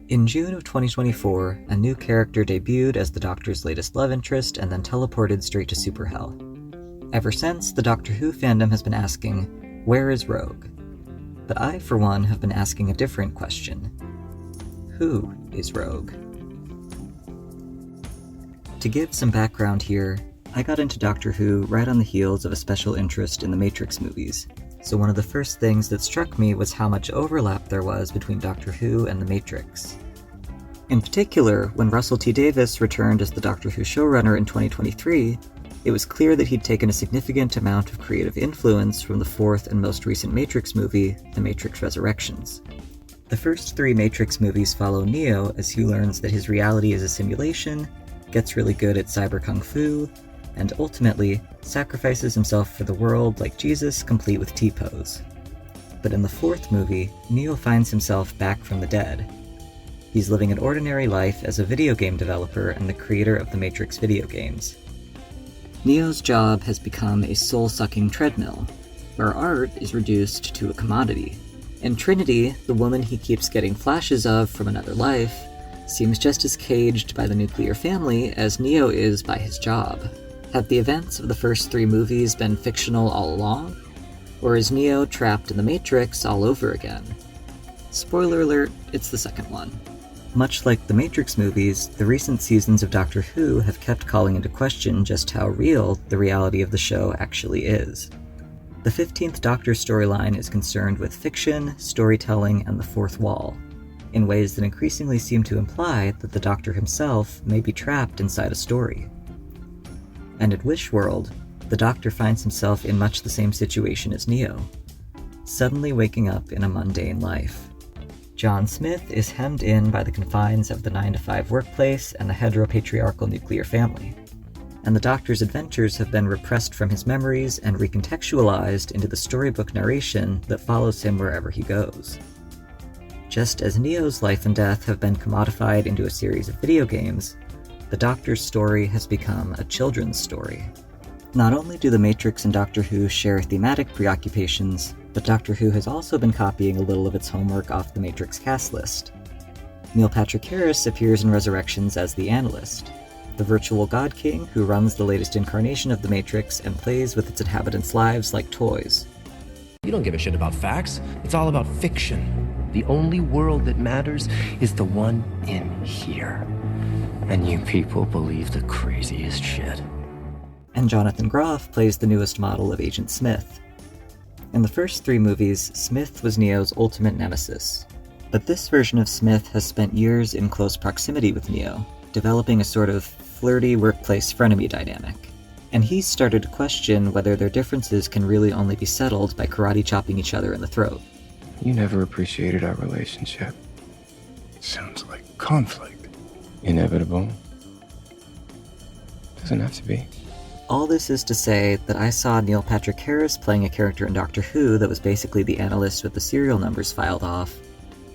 In June of 2024, a new character debuted as the Doctor's latest love interest and then teleported straight to Super Hell. Ever since, the Doctor Who fandom has been asking, where is Rogue? But I, for one, have been asking a different question. Who is Rogue? To give some background here, I got into Doctor Who right on the heels of a special interest in the Matrix movies, so one of the first things that struck me was how much overlap there was between Doctor Who and the Matrix. In particular, when Russell T Davies returned as the Doctor Who showrunner in 2023, it was clear that he'd taken a significant amount of creative influence from the fourth and most recent Matrix movie, The Matrix Resurrections. The first three Matrix movies follow Neo as he learns that his reality is a simulation, gets really good at cyber kung fu, and ultimately sacrifices himself for the world like Jesus, complete with T-pose. But in the fourth movie, Neo finds himself back from the dead. He's living an ordinary life as a video game developer and the creator of the Matrix video games. Neo's job has become a soul-sucking treadmill, where art is reduced to a commodity. And Trinity, the woman he keeps getting flashes of from another life, seems just as caged by the nuclear family as Neo is by his job. Have the events of the first three movies been fictional all along? Or is Neo trapped in the Matrix all over again? Spoiler alert, it's the second one. Much like the Matrix movies, the recent seasons of Doctor Who have kept calling into question just how real the reality of the show actually is. The 15th Doctor storyline is concerned with fiction, storytelling, and the fourth wall, in ways that increasingly seem to imply that the Doctor himself may be trapped inside a story. And at Wishworld, the Doctor finds himself in much the same situation as Neo, suddenly waking up in a mundane life. John Smith is hemmed in by the confines of the 9-to-5 workplace and the heteropatriarchal nuclear family, and the Doctor's adventures have been repressed from his memories and recontextualized into the storybook narration that follows him wherever he goes. Just as Neo's life and death have been commodified into a series of video games, the Doctor's story has become a children's story. Not only do The Matrix and Doctor Who share thematic preoccupations, but Doctor Who has also been copying a little of its homework off the Matrix cast list. Neil Patrick Harris appears in Resurrections as the Analyst, the virtual God King who runs the latest incarnation of the Matrix and plays with its inhabitants' lives like toys. You don't give a shit about facts. It's all about fiction. The only world that matters is the one in here. And you people believe the craziest shit. And Jonathan Groff plays the newest model of Agent Smith. In the first three movies, Smith was Neo's ultimate nemesis. But this version of Smith has spent years in close proximity with Neo, developing a sort of flirty workplace frenemy dynamic. And he's started to question whether their differences can really only be settled by karate chopping each other in the throat. You never appreciated our relationship. Sounds like conflict. Inevitable. Doesn't have to be. All this is to say that I saw Neil Patrick Harris playing a character in Doctor Who that was basically the analyst with the serial numbers filed off,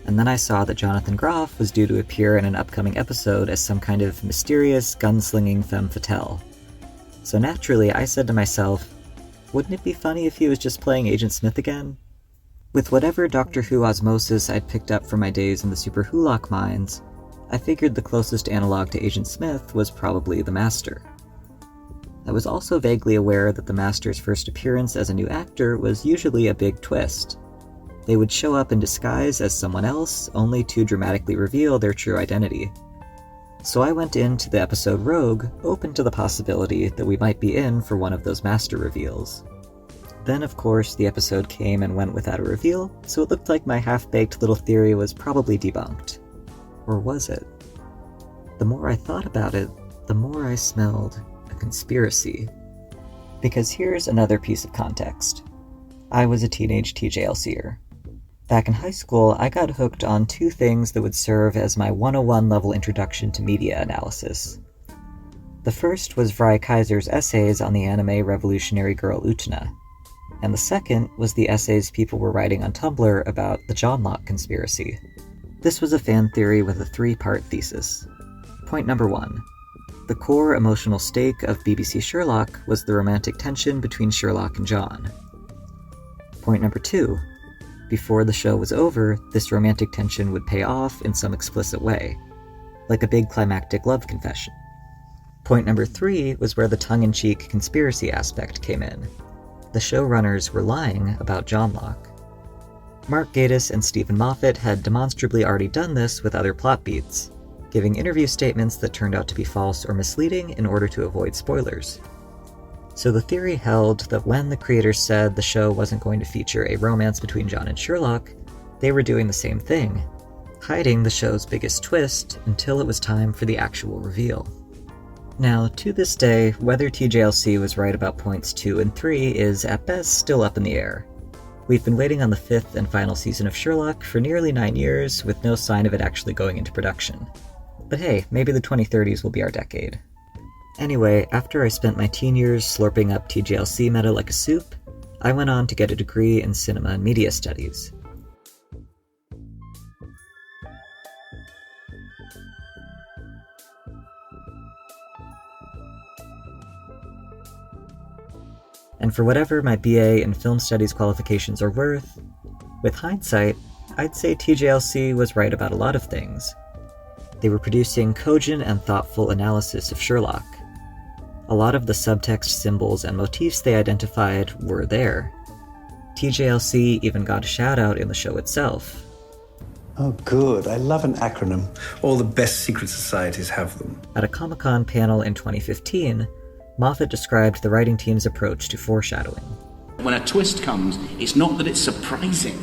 and then I saw that Jonathan Groff was due to appear in an upcoming episode as some kind of mysterious, gunslinging femme fatale. So naturally, I said to myself, wouldn't it be funny if he was just playing Agent Smith again? With whatever Doctor Who osmosis I'd picked up from my days in the Super Wholock mines, I figured the closest analog to Agent Smith was probably the Master. I was also vaguely aware that the Master's first appearance as a new actor was usually a big twist. They would show up in disguise as someone else, only to dramatically reveal their true identity. So I went into the episode Rogue, open to the possibility that we might be in for one of those Master reveals. Then, of course, the episode came and went without a reveal, so it looked like my half-baked little theory was probably debunked. Or was it? The more I thought about it, the more I smelled a conspiracy. Because here's another piece of context. I was a teenage TJLCer. Back in high school, I got hooked on two things that would serve as my 101 level introduction to media analysis. The first was Vry Kaiser's essays on the anime revolutionary girl Utena, and the second was the essays people were writing on Tumblr about the John Locke conspiracy. This was a fan theory with a 3-part thesis. Point number 1. The core emotional stake of BBC Sherlock was the romantic tension between Sherlock and John. Point number 2. before the show was over, this romantic tension would pay off in some explicit way, like a big climactic love confession. Point number 3 was where the tongue-in-cheek conspiracy aspect came in. The showrunners were lying about John Locke. Mark Gatiss and Stephen Moffat had demonstrably already done this with other plot beats, giving interview statements that turned out to be false or misleading in order to avoid spoilers. So the theory held that when the creators said the show wasn't going to feature a romance between John and Sherlock, they were doing the same thing, hiding the show's biggest twist until it was time for the actual reveal. Now, to this day, whether TJLC was right about points 2 and 3 is at best still up in the air. We've been waiting on the 5th and final season of Sherlock for nearly 9 years, with no sign of it actually going into production. But hey, maybe the 2030s will be our decade. Anyway, after I spent my teen years slurping up TJLC meta like a soup, I went on to get a degree in cinema and media studies. And for whatever my BA in film studies qualifications are worth, with hindsight, I'd say TJLC was right about a lot of things. They were producing cogent and thoughtful analysis of Sherlock. A lot of the subtext symbols and motifs they identified were there. TJLC even got a shout-out in the show itself. Oh, good. I love an acronym. All the best secret societies have them. At a Comic-Con panel in 2015, Moffat described the writing team's approach to foreshadowing. When a twist comes, it's not that it's surprising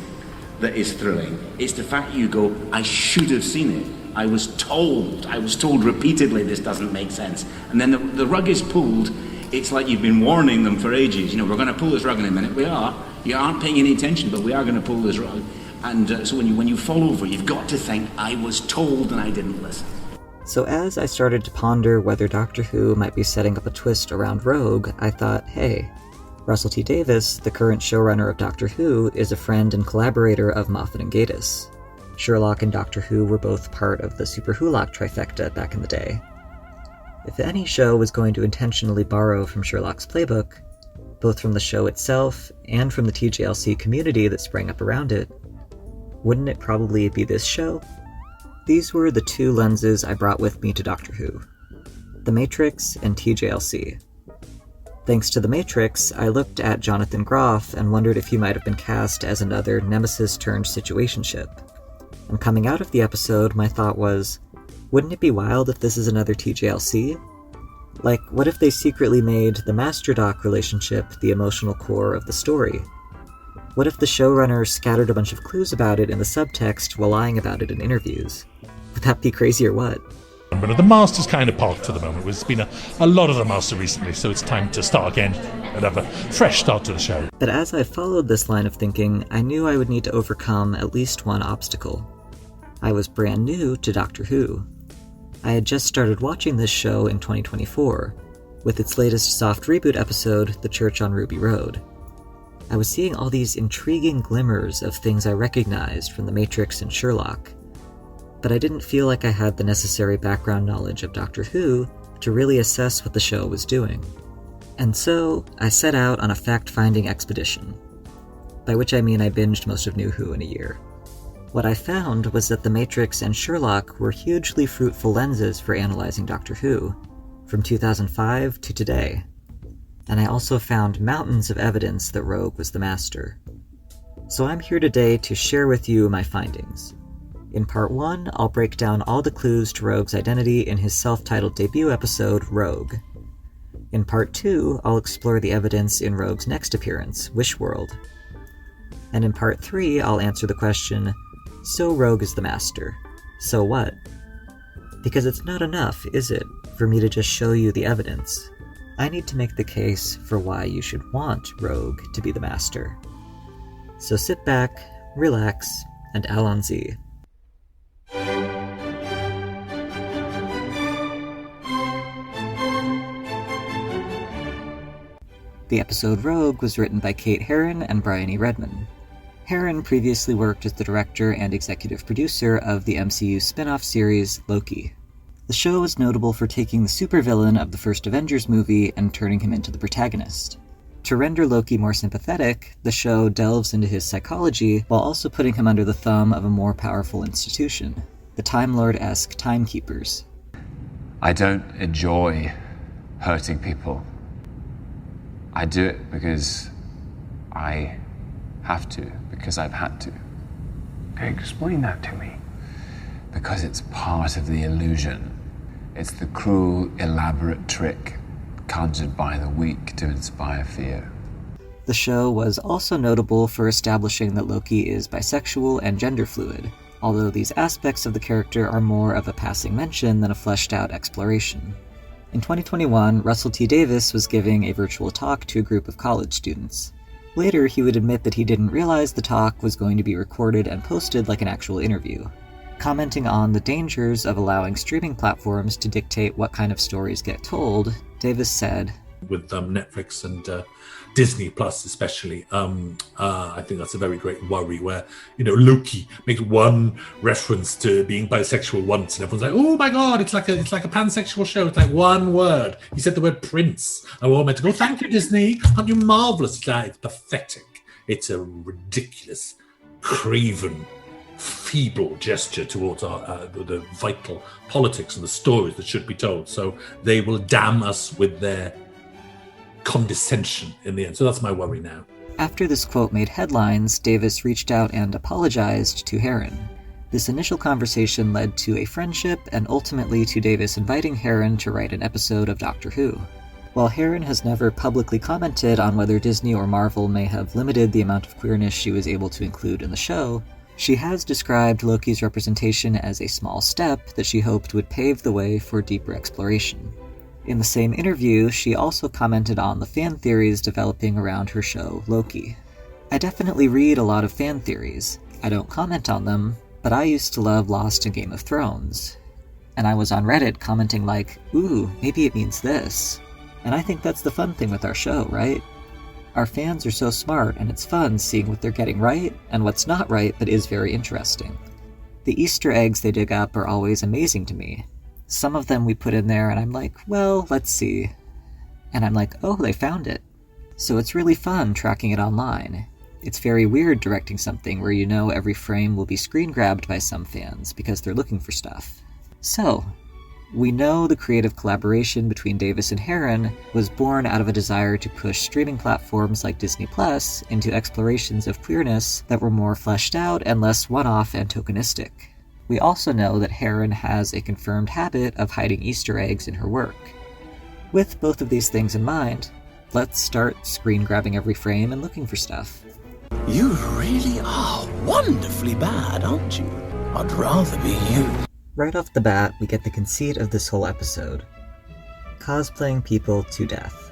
that it's thrilling. It's the fact you go, I should have seen it. I was told repeatedly this doesn't make sense. And then the rug is pulled. It's like you've been warning them for ages. You know, we're going to pull this rug in a minute. We are. You aren't paying any attention, but we are going to pull this rug. And so when you fall over, you've got to think, I was told and I didn't listen. So as I started to ponder whether Doctor Who might be setting up a twist around Rogue, I thought, hey, Russell T. Davies, the current showrunner of Doctor Who, is a friend and collaborator of Moffat and Gatiss. Sherlock and Doctor Who were both part of the Super Wholock trifecta back in the day. If any show was going to intentionally borrow from Sherlock's playbook, both from the show itself and from the TJLC community that sprang up around it, wouldn't it probably be this show? These were the two lenses I brought with me to Doctor Who: The Matrix and TJLC. Thanks to The Matrix, I looked at Jonathan Groff and wondered if he might have been cast as another Nemesis-turned-situationship. And coming out of the episode, my thought was, wouldn't it be wild if this is another TJLC? Like, what if they secretly made the Master-Doc relationship the emotional core of the story? What if the showrunner scattered a bunch of clues about it in the subtext while lying about it in interviews? Would that be crazy or what? But the Master's kind of parked at the moment. There's been a lot of the Master recently, so it's time to start again and have a fresh start to the show. But as I followed this line of thinking, I knew I would need to overcome at least one obstacle. I was brand new to Doctor Who. I had just started watching this show in 2024, with its latest soft reboot episode, The Church on Ruby Road. I was seeing all these intriguing glimmers of things I recognized from The Matrix and Sherlock, but I didn't feel like I had the necessary background knowledge of Doctor Who to really assess what the show was doing. And so, I set out on a fact-finding expedition, by which I mean I binged most of New Who in a year. What I found was that The Matrix and Sherlock were hugely fruitful lenses for analyzing Doctor Who, from 2005 to today. And I also found mountains of evidence that Rogue was the Master. So I'm here today to share with you my findings. In part 1, I'll break down all the clues to Rogue's identity in his self-titled debut episode, Rogue. In part 2, I'll explore the evidence in Rogue's next appearance, Wishworld. And in part 3, I'll answer the question, so Rogue is the Master. So what? Because it's not enough, is it, for me to just show you the evidence? I need to make the case for why you should want Rogue to be the Master. So sit back, relax, and allons-y. The episode Rogue was written by Kate Herron and Brian E. Redman. Herron previously worked as the director and executive producer of the MCU spin-off series Loki. The show is notable for taking the supervillain of the first Avengers movie and turning him into the protagonist. To render Loki more sympathetic, the show delves into his psychology while also putting him under the thumb of a more powerful institution, the Time Lord-esque Timekeepers. I don't enjoy hurting people. I do it because I have to, because I've had to. Okay, explain that to me. Because it's part of the illusion. It's the cruel, elaborate trick conjured by the weak to inspire fear. The show was also notable for establishing that Loki is bisexual and gender fluid, although these aspects of the character are more of a passing mention than a fleshed-out exploration. In 2021, Russell T. Davies was giving a virtual talk to a group of college students. Later, he would admit that he didn't realize the talk was going to be recorded and posted like an actual interview. Commenting on the dangers of allowing streaming platforms to dictate what kind of stories get told, Davis said, With Netflix and Disney Plus especially, I think that's a very great worry where, Loki makes one reference to being bisexual once and everyone's like, oh my God, it's like a pansexual show. It's like one word. He said the word prince. And we're all meant to go, thank you, Disney. Aren't you marvelous? It's pathetic. It's a ridiculous, craven, feeble gesture towards the vital politics and the stories that should be told. So they will damn us with their condescension in the end. So that's my worry now. After this quote made headlines, Davis reached out and apologized to Heron. This initial conversation led to a friendship and ultimately to Davis inviting Heron to write an episode of Doctor Who. While Heron has never publicly commented on whether Disney or Marvel may have limited the amount of queerness she was able to include in the show, she has described Loki's representation as a small step that she hoped would pave the way for deeper exploration. In the same interview, she also commented on the fan theories developing around her show, Loki. I definitely read a lot of fan theories. I don't comment on them, but I used to love Lost and Game of Thrones. And I was on Reddit commenting like, ooh, maybe it means this. And I think that's the fun thing with our show, right? Our fans are so smart, and it's fun seeing what they're getting right and what's not right that is very interesting. The Easter eggs they dig up are always amazing to me. Some of them we put in there and I'm like, well, let's see. And I'm like, oh, they found it. So it's really fun tracking it online. It's very weird directing something where you know every frame will be screen grabbed by some fans because they're looking for stuff. So, we know the creative collaboration between Davis and Heron was born out of a desire to push streaming platforms like Disney Plus into explorations of queerness that were more fleshed out and less one-off and tokenistic. We also know that Heron has a confirmed habit of hiding Easter eggs in her work. With both of these things in mind, let's start screen grabbing every frame and looking for stuff. You really are wonderfully bad, aren't you? I'd rather be you. Right off the bat, we get the conceit of this whole episode. Cosplaying people to death.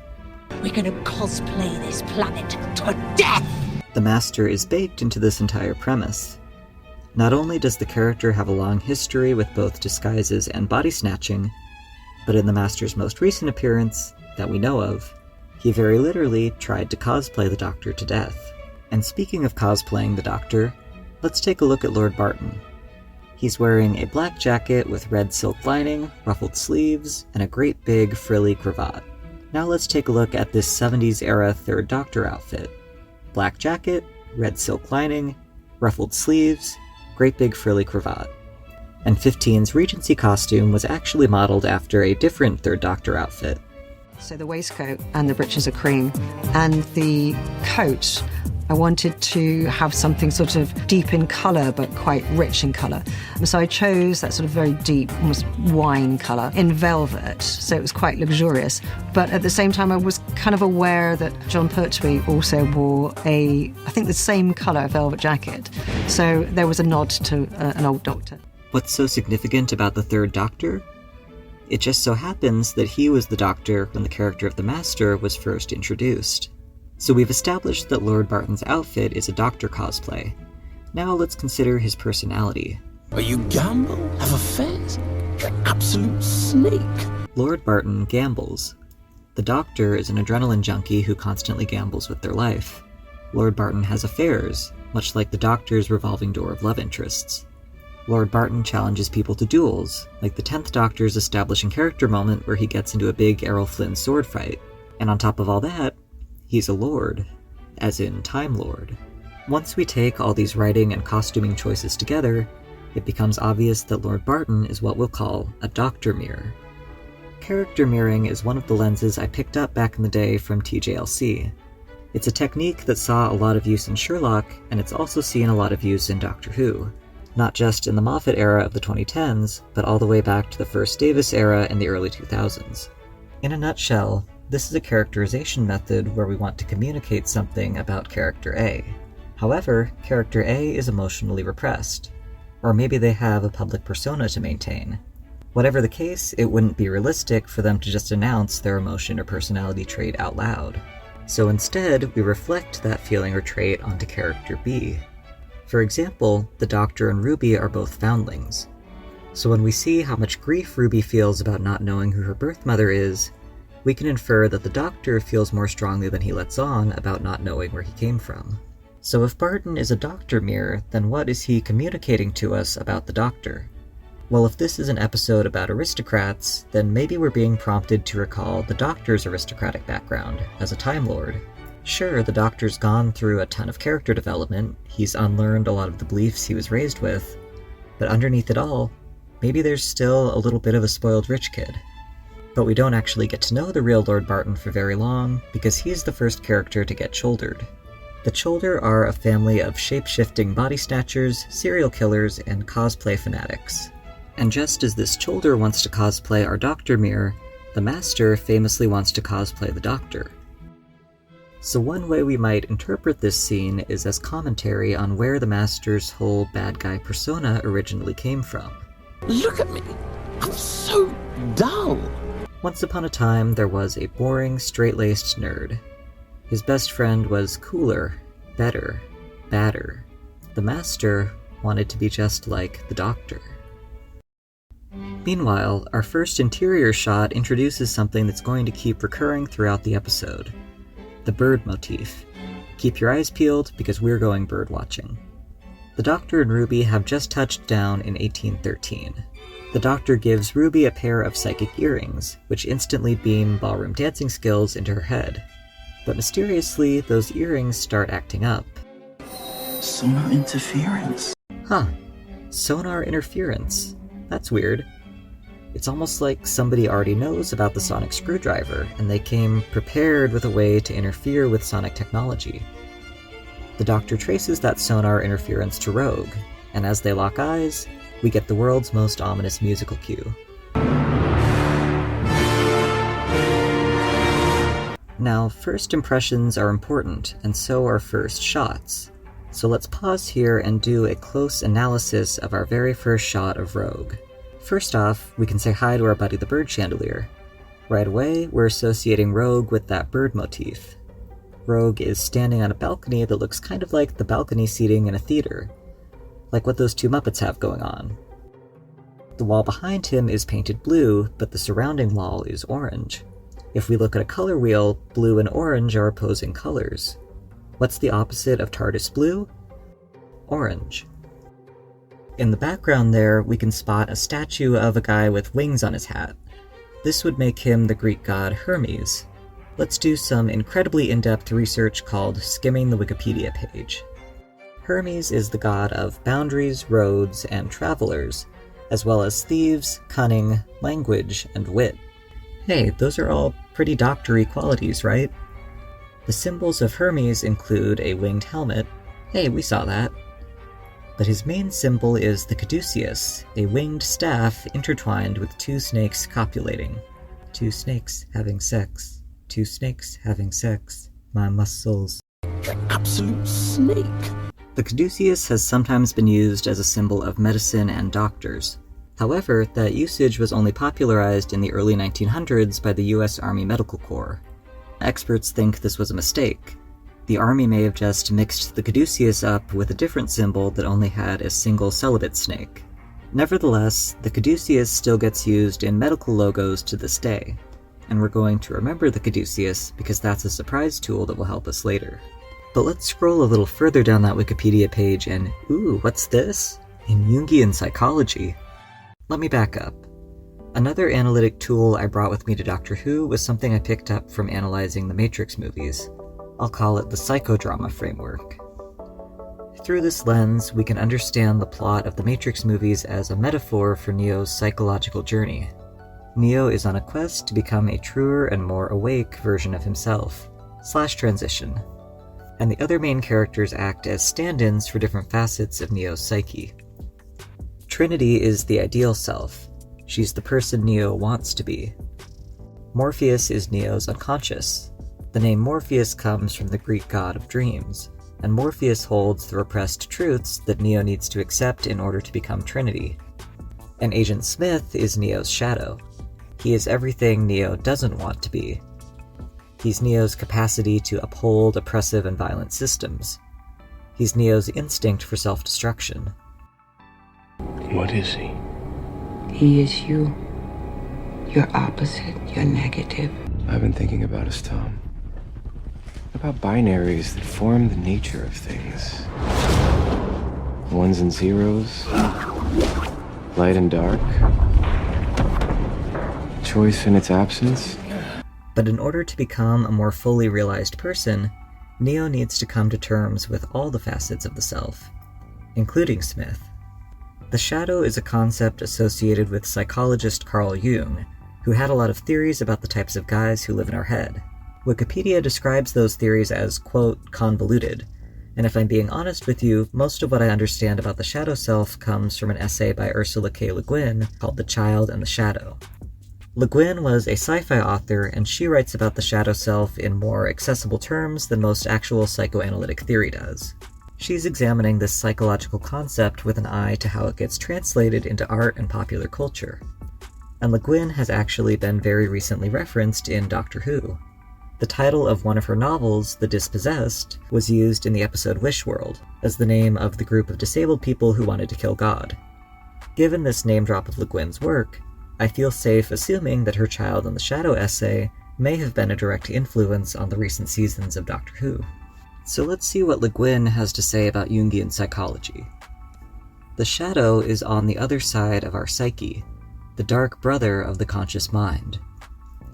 We're gonna cosplay this planet to death! The Master is baked into this entire premise. Not only does the character have a long history with both disguises and body snatching, but in the Master's most recent appearance, that we know of, he very literally tried to cosplay the Doctor to death. And speaking of cosplaying the Doctor, let's take a look at Lord Barton. He's wearing a black jacket with red silk lining, ruffled sleeves, and a great big frilly cravat. Now let's take a look at this 70s era Third Doctor outfit. Black jacket, red silk lining, ruffled sleeves, great big frilly cravat. And 15's Regency costume was actually modeled after a different Third Doctor outfit. So the waistcoat and the breeches are cream, and the coat, I wanted to have something sort of deep in colour but quite rich in colour. And so I chose that sort of very deep, almost wine colour in velvet, so it was quite luxurious. But at the same time I was kind of aware that John Pertwee also wore I think the same colour velvet jacket. So there was a nod to an old Doctor. What's so significant about the Third Doctor? It just so happens that he was the Doctor when the character of the Master was first introduced. So we've established that Lord Barton's outfit is a Doctor cosplay. Now let's consider his personality. Are you gamble? Have affairs? You're an absolute snake. Lord Barton gambles. The Doctor is an adrenaline junkie who constantly gambles with their life. Lord Barton has affairs, much like the Doctor's revolving door of love interests. Lord Barton challenges people to duels, like the 10th Doctor's establishing character moment where he gets into a big Errol Flynn sword fight. And on top of all that, He's a lord, as in Time Lord. Once we take all these writing and costuming choices together, it becomes obvious that Lord Barton is what we'll call a doctor mirror. Character mirroring is one of the lenses I picked up back in the day from TJLC. It's a technique that saw a lot of use in Sherlock, and it's also seen a lot of use in Doctor Who. Not just in the Moffat era of the 2010s, but all the way back to the first Davis era in the early 2000s. In a nutshell, this is a characterization method where we want to communicate something about character A. However, character A is emotionally repressed. Or maybe they have a public persona to maintain. Whatever the case, it wouldn't be realistic for them to just announce their emotion or personality trait out loud. So instead, we reflect that feeling or trait onto character B. For example, the Doctor and Ruby are both foundlings. So when we see how much grief Ruby feels about not knowing who her birth mother is, we can infer that the Doctor feels more strongly than he lets on about not knowing where he came from. So if Barton is a Doctor mirror, then what is he communicating to us about the Doctor? Well, if this is an episode about aristocrats, then maybe we're being prompted to recall the Doctor's aristocratic background as a Time Lord. Sure, the Doctor's gone through a ton of character development, he's unlearned a lot of the beliefs he was raised with, but underneath it all, maybe there's still a little bit of a spoiled rich kid. But we don't actually get to know the real Lord Barton for very long, because he's the first character to get shouldered. The Cholder are a family of shape-shifting body snatchers, serial killers, and cosplay fanatics. And just as this Cholder wants to cosplay our Doctor mirror, the Master famously wants to cosplay the Doctor. So one way we might interpret this scene is as commentary on where the Master's whole bad guy persona originally came from. Look at me! I'm so dull! Once upon a time, there was a boring, straight-laced nerd. His best friend was cooler, better, badder. The Master wanted to be just like the Doctor. Meanwhile, our first interior shot introduces something that's going to keep recurring throughout the episode. The bird motif. Keep your eyes peeled, because we're going bird watching. The Doctor and Ruby have just touched down in 1813. The Doctor gives Ruby a pair of psychic earrings, which instantly beam ballroom dancing skills into her head. But mysteriously, those earrings start acting up. Sonar interference. Huh. Sonar interference. That's weird. It's almost like somebody already knows about the sonic screwdriver, and they came prepared with a way to interfere with sonic technology. The Doctor traces that sonar interference to Rogue, and as they lock eyes, we get the world's most ominous musical cue. Now, first impressions are important, and so are first shots. So let's pause here and do a close analysis of our very first shot of Rogue. First off, we can say hi to our buddy the bird chandelier. Right away, we're associating Rogue with that bird motif. Rogue is standing on a balcony that looks kind of like the balcony seating in a theater, like what those two Muppets have going on. The wall behind him is painted blue, but the surrounding wall is orange. If we look at a color wheel, blue and orange are opposing colors. What's the opposite of TARDIS blue? Orange. In the background there, we can spot a statue of a guy with wings on his hat. This would make him the Greek god Hermes. Let's do some incredibly in-depth research called skimming the Wikipedia page. Hermes is the god of boundaries, roads, and travelers, as well as thieves, cunning, language, and wit. Hey, those are all pretty doctor-y qualities, right? The symbols of Hermes include a winged helmet. Hey, we saw that. But his main symbol is the caduceus, a winged staff intertwined with two snakes copulating. Two snakes having sex. Two snakes having sex. My muscles. The absolute snake! The caduceus has sometimes been used as a symbol of medicine and doctors. However, that usage was only popularized in the early 1900s by the US Army Medical Corps. Experts think this was a mistake. The Army may have just mixed the caduceus up with a different symbol that only had a single celibate snake. Nevertheless, the caduceus still gets used in medical logos to this day, and we're going to remember the caduceus because that's a surprise tool that will help us later. But let's scroll a little further down that Wikipedia page and, ooh, what's this? In Jungian psychology. Let me back up. Another analytic tool I brought with me to Doctor Who was something I picked up from analyzing the Matrix movies. I'll call it the psychodrama framework. Through this lens, we can understand the plot of the Matrix movies as a metaphor for Neo's psychological journey. Neo is on a quest to become a truer and more awake version of himself, /transition, and the other main characters act as stand-ins for different facets of Neo's psyche. Trinity is the ideal self. She's the person Neo wants to be. Morpheus is Neo's unconscious. The name Morpheus comes from the Greek god of dreams, and Morpheus holds the repressed truths that Neo needs to accept in order to become Trinity. And Agent Smith is Neo's shadow. He is everything Neo doesn't want to be. He's Neo's capacity to uphold oppressive and violent systems. He's Neo's instinct for self-destruction. What is he? He is you. Your opposite, your negative. I've been thinking about us, Tom. About binaries that form the nature of things. Ones and zeros. Light and dark. Choice in its absence. But in order to become a more fully realized person, Neo needs to come to terms with all the facets of the self, including Smith. The shadow is a concept associated with psychologist Carl Jung, who had a lot of theories about the types of guys who live in our head. Wikipedia describes those theories as, quote, convoluted, and if I'm being honest with you, most of what I understand about the shadow self comes from an essay by Ursula K. Le Guin called The Child and the Shadow. Le Guin was a sci-fi author, and she writes about the shadow self in more accessible terms than most actual psychoanalytic theory does. She's examining this psychological concept with an eye to how it gets translated into art and popular culture. And Le Guin has actually been very recently referenced in Doctor Who. The title of one of her novels, The Dispossessed, was used in the episode Wish World as the name of the group of disabled people who wanted to kill God. Given this name drop of Le Guin's work, I feel safe assuming that her Child and the Shadow essay may have been a direct influence on the recent seasons of Doctor Who. So let's see what Le Guin has to say about Jungian psychology. The shadow is on the other side of our psyche, the dark brother of the conscious mind.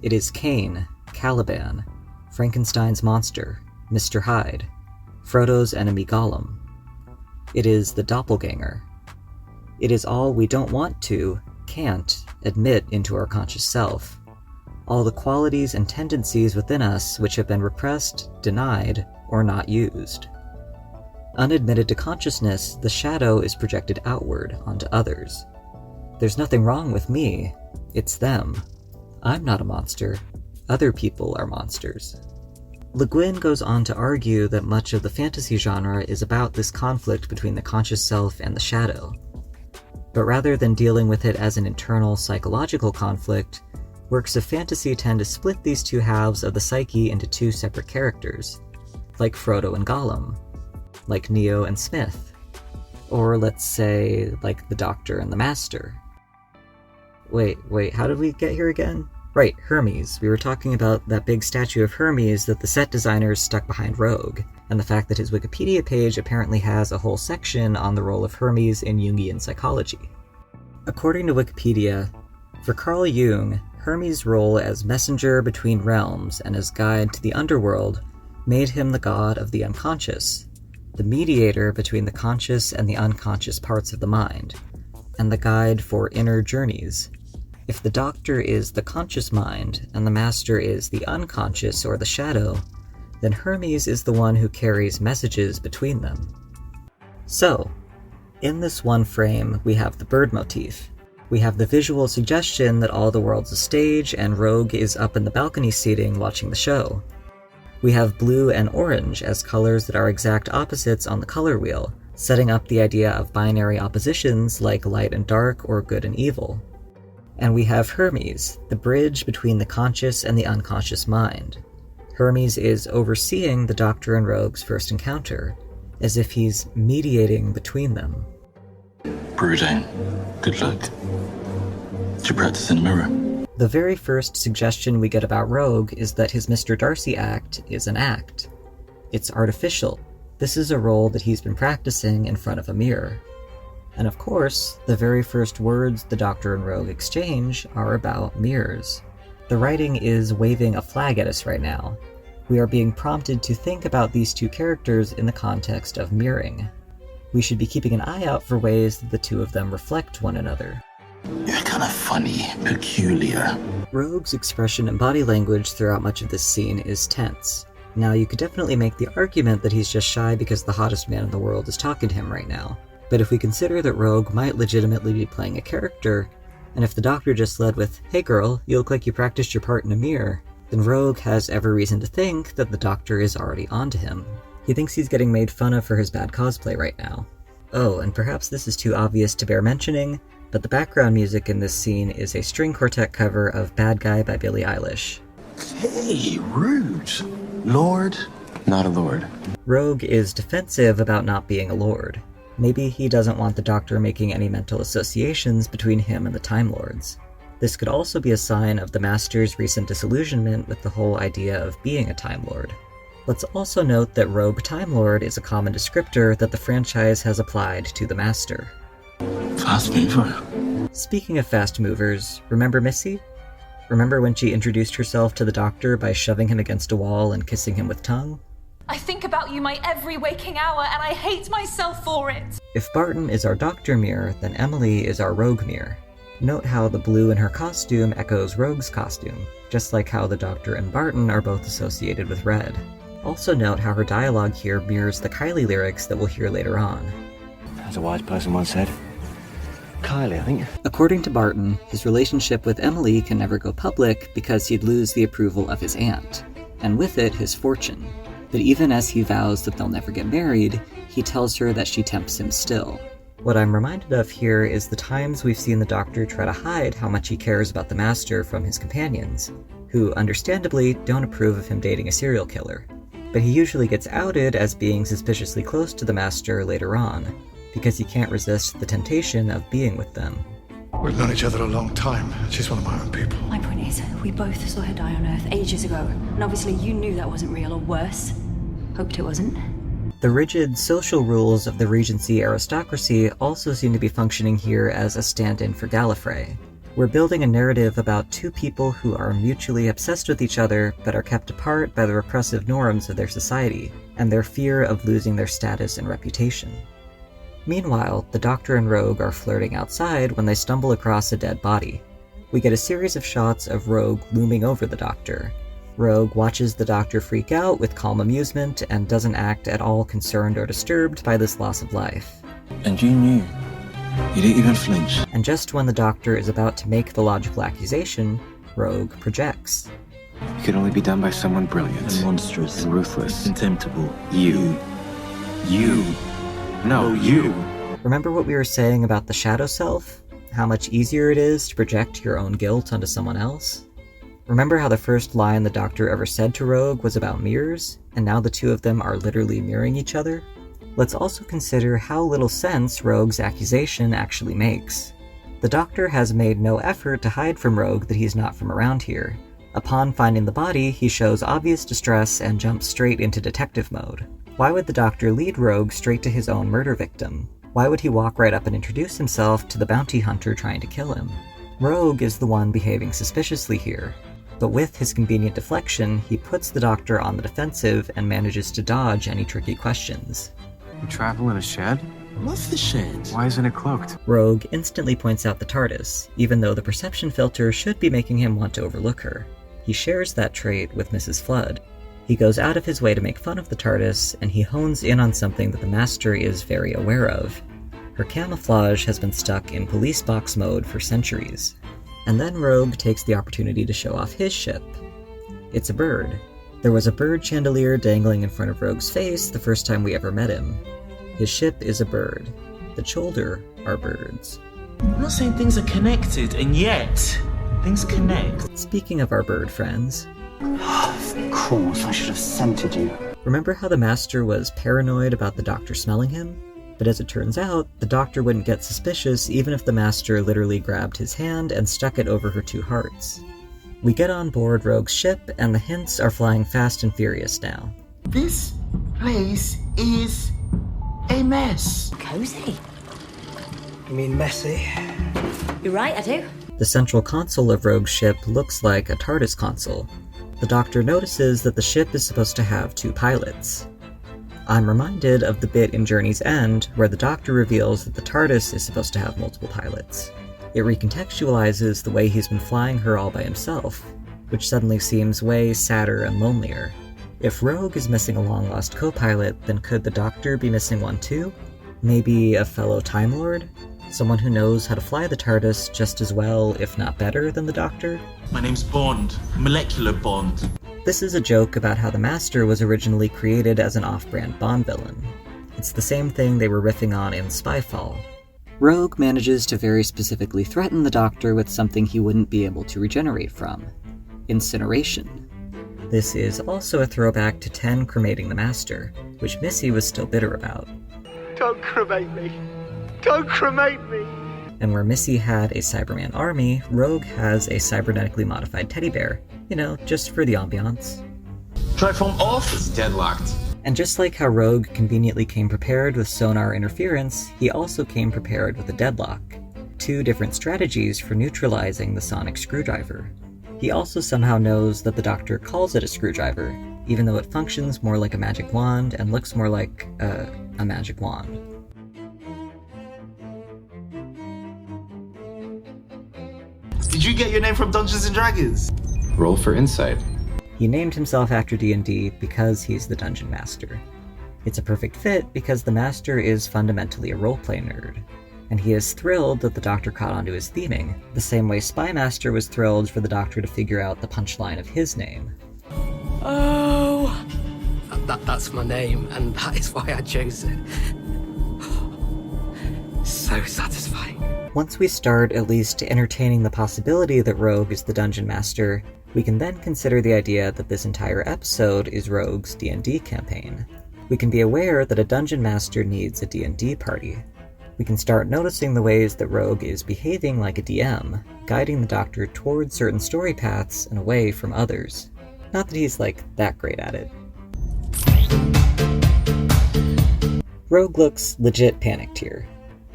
It is Cain, Caliban, Frankenstein's monster, Mr. Hyde, Frodo's enemy Gollum. It is the doppelganger. It is all we don't want to, can't, admit into our conscious self. All the qualities and tendencies within us which have been repressed, denied, or not used. Unadmitted to consciousness, the shadow is projected outward onto others. There's nothing wrong with me, it's them. I'm not a monster. Other people are monsters. Le Guin goes on to argue that much of the fantasy genre is about this conflict between the conscious self and the shadow. But rather than dealing with it as an internal psychological conflict, works of fantasy tend to split these two halves of the psyche into two separate characters, like Frodo and Gollum, like Neo and Smith, or let's say, like the Doctor and the Master. Wait, how did we get here again? Right, Hermes. We were talking about that big statue of Hermes that the set designers stuck behind Rogue, and the fact that his Wikipedia page apparently has a whole section on the role of Hermes in Jungian psychology. According to Wikipedia, for Carl Jung, Hermes' role as messenger between realms and as guide to the underworld made him the god of the unconscious, the mediator between the conscious and the unconscious parts of the mind, and the guide for inner journeys. If the Doctor is the conscious mind and the Master is the unconscious or the shadow, then Hermes is the one who carries messages between them. So, in this one frame, we have the bird motif. We have the visual suggestion that all the world's a stage and Rogue is up in the balcony seating watching the show. We have blue and orange as colors that are exact opposites on the color wheel, setting up the idea of binary oppositions like light and dark or good and evil. And we have Hermes, the bridge between the conscious and the unconscious mind. Hermes is overseeing the Doctor and Rogue's first encounter, as if he's mediating between them. Brooding. Good luck. Did you practice in the mirror? The very first suggestion we get about Rogue is that his Mr. Darcy act is an act. It's artificial. This is a role that he's been practicing in front of a mirror. And of course, the very first words the Doctor and Rogue exchange are about mirrors. The writing is waving a flag at us right now. We are being prompted to think about these two characters in the context of mirroring. We should be keeping an eye out for ways that the two of them reflect one another. You're kind of funny, peculiar. Rogue's expression and body language throughout much of this scene is tense. Now, you could definitely make the argument that he's just shy because the hottest man in the world is talking to him right now. But if we consider that Rogue might legitimately be playing a character, and if the Doctor just led with, "Hey girl, you look like you practiced your part in a mirror," then Rogue has every reason to think that the Doctor is already onto him. He thinks he's getting made fun of for his bad cosplay right now. Oh, and perhaps this is too obvious to bear mentioning, but the background music in this scene is a string quartet cover of Bad Guy by Billie Eilish. Hey, rude. Lord? Not a lord. Rogue is defensive about not being a lord. Maybe he doesn't want the Doctor making any mental associations between him and the Time Lords. This could also be a sign of the Master's recent disillusionment with the whole idea of being a Time Lord. Let's also note that Rogue Time Lord is a common descriptor that the franchise has applied to the Master. Fast mover. Speaking of fast movers, remember Missy? Remember when she introduced herself to the Doctor by shoving him against a wall and kissing him with tongue? I think about you my every waking hour, and I hate myself for it. If Barton is our Doctor mirror, then Emily is our Rogue mirror. Note how the blue in her costume echoes Rogue's costume, just like how the Doctor and Barton are both associated with red. Also note how her dialogue here mirrors the Kylie lyrics that we'll hear later on. As a wise person once said, Kylie, I think. According to Barton, his relationship with Emily can never go public because he'd lose the approval of his aunt, and with it, his fortune. But even as he vows that they'll never get married, he tells her that she tempts him still. What I'm reminded of here is the times we've seen the Doctor try to hide how much he cares about the Master from his companions, who, understandably, don't approve of him dating a serial killer. But he usually gets outed as being suspiciously close to the Master later on, because he can't resist the temptation of being with them. We've known each other a long time. She's one of my own people. My point is, we both saw her die on Earth ages ago, and obviously you knew that wasn't real, or worse. Hoped it wasn't. The rigid social rules of the Regency aristocracy also seem to be functioning here as a stand-in for Gallifrey. We're building a narrative about two people who are mutually obsessed with each other, but are kept apart by the repressive norms of their society, and their fear of losing their status and reputation. Meanwhile, the Doctor and Rogue are flirting outside when they stumble across a dead body. We get a series of shots of Rogue looming over the Doctor. Rogue watches the Doctor freak out with calm amusement and doesn't act at all concerned or disturbed by this loss of life. And you knew. You didn't even flinch. And just when the Doctor is about to make the logical accusation, Rogue projects. It could only be done by someone brilliant. And monstrous. And ruthless. Contemptible. You. No, you. Remember what we were saying about the shadow self? How much easier it is to project your own guilt onto someone else? Remember how the first line the Doctor ever said to Rogue was about mirrors, and now the two of them are literally mirroring each other? Let's also consider how little sense Rogue's accusation actually makes. The Doctor has made no effort to hide from Rogue that he's not from around here. Upon finding the body, he shows obvious distress and jumps straight into detective mode. Why would the Doctor lead Rogue straight to his own murder victim? Why would he walk right up and introduce himself to the bounty hunter trying to kill him? Rogue is the one behaving suspiciously here, but with his convenient deflection, he puts the Doctor on the defensive and manages to dodge any tricky questions. You travel in a shed? What's the shed? Why isn't it cloaked? Rogue instantly points out the TARDIS, even though the perception filter should be making him want to overlook her. He shares that trait with Mrs. Flood. He goes out of his way to make fun of the TARDIS, and he hones in on something that the Master is very aware of. Her camouflage has been stuck in police box mode for centuries. And then Rogue takes the opportunity to show off his ship. It's a bird. There was a bird chandelier dangling in front of Rogue's face the first time we ever met him. His ship is a bird. The Cholder are birds. I'm not saying things are connected, and yet things connect. Speaking of our bird friends, of course, I should have scented you. Remember how the Master was paranoid about the Doctor smelling him? But as it turns out, the Doctor wouldn't get suspicious even if the Master literally grabbed his hand and stuck it over her two hearts. We get on board Rogue's ship, and the hints are flying fast and furious now. This place is a mess. Cozy. You mean messy? You're right, I do. The central console of Rogue's ship looks like a TARDIS console. The Doctor notices that the ship is supposed to have 2 pilots. I'm reminded of the bit in Journey's End where the Doctor reveals that the TARDIS is supposed to have multiple pilots. It recontextualizes the way he's been flying her all by himself, which suddenly seems way sadder and lonelier. If Rogue is missing a long-lost co-pilot, then could the Doctor be missing one too? Maybe a fellow Time Lord? Someone who knows how to fly the TARDIS just as well, if not better, than the Doctor? My name's Bond. Molecular Bond. This is a joke about how the Master was originally created as an off-brand Bond villain. It's the same thing they were riffing on in Spyfall. Rogue manages to very specifically threaten the Doctor with something he wouldn't be able to regenerate from: incineration. This is also a throwback to 10 cremating the Master, which Missy was still bitter about. Don't cremate me! Don't cremate me! And where Missy had a Cyberman army, Rogue has a cybernetically modified teddy bear. You know, just for the ambiance. Triform off! It's deadlocked. And just like how Rogue conveniently came prepared with sonar interference, he also came prepared with a deadlock. 2 different strategies for neutralizing the sonic screwdriver. He also somehow knows that the Doctor calls it a screwdriver, even though it functions more like a magic wand and looks more like a magic wand. Did you get your name from Dungeons and Dragons? Roll for insight. He named himself after D&D because he's the Dungeon Master. It's a perfect fit because the Master is fundamentally a roleplay nerd, and he is thrilled that the Doctor caught onto his theming, the same way Spy Master was thrilled for the Doctor to figure out the punchline of his name. Oh! That's my name, and that is why I chose it. So satisfying. Once we start at least entertaining the possibility that Rogue is the Dungeon Master, we can then consider the idea that this entire episode is Rogue's D&D campaign. We can be aware that a Dungeon Master needs a D&D party. We can start noticing the ways that Rogue is behaving like a DM, guiding the Doctor towards certain story paths and away from others. Not that he's, that great at it. Rogue looks legit panicked here.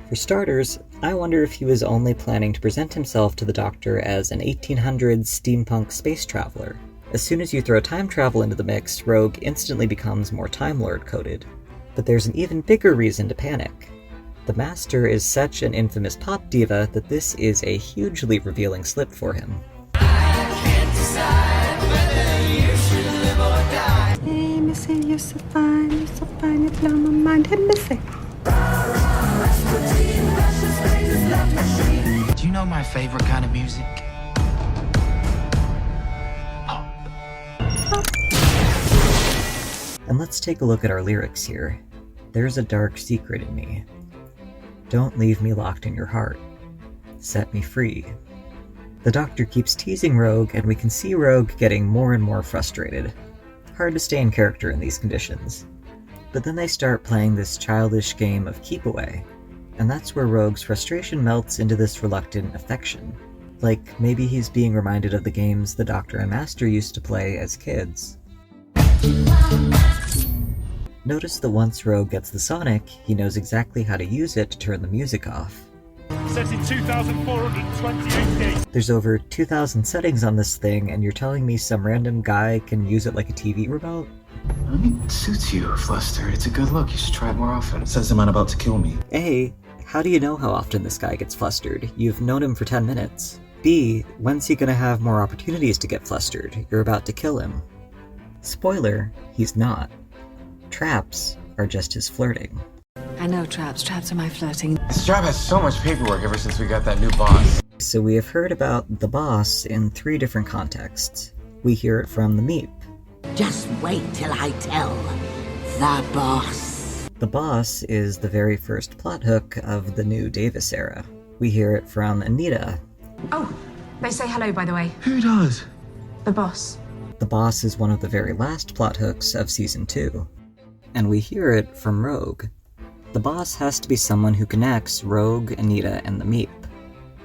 For starters, I wonder if he was only planning to present himself to the Doctor as an 1800s steampunk space traveler. As soon as you throw time travel into the mix, Rogue instantly becomes more Time Lord coded. But there's an even bigger reason to panic. The Master is such an infamous pop diva that this is a hugely revealing slip for him. Hey, Missy, you're so fine, you blow my mind. Hey, Missy. Do you know my favorite kind of music? And let's take a look at our lyrics here. There's a dark secret in me. Don't leave me locked in your heart. Set me free. The Doctor keeps teasing Rogue, and we can see Rogue getting more and more frustrated. Hard to stay in character in these conditions. But then they start playing this childish game of keep away, and that's where Rogue's frustration melts into this reluctant affection. Like maybe he's being reminded of the games the Doctor and Master used to play as kids. Notice that once Rogue gets the Sonic, he knows exactly how to use it to turn the music off. Setting 2,428 There's over 2,000 settings on this thing, and you're telling me some random guy can use it like a TV remote? It suits you, Fluster. It's a good look. You should try it more often. It says the man about to kill me. A, how do you know how often this guy gets flustered? You've known him for 10 minutes. B, when's he gonna have more opportunities to get flustered? You're about to kill him. Spoiler, he's not. Traps are just his flirting. I know traps. Traps are my flirting. This job has so much paperwork ever since we got that new boss. So we have heard about the boss in 3 different contexts. We hear it from the Meep. Just wait till I tell the boss. The boss is the very first plot hook of the new Davis era. We hear it from Anita. Oh, they say hello, by the way. Who does? The boss. The boss is one of the very last plot hooks of Season 2. And we hear it from Rogue. The boss has to be someone who connects Rogue, Anita, and the Meep.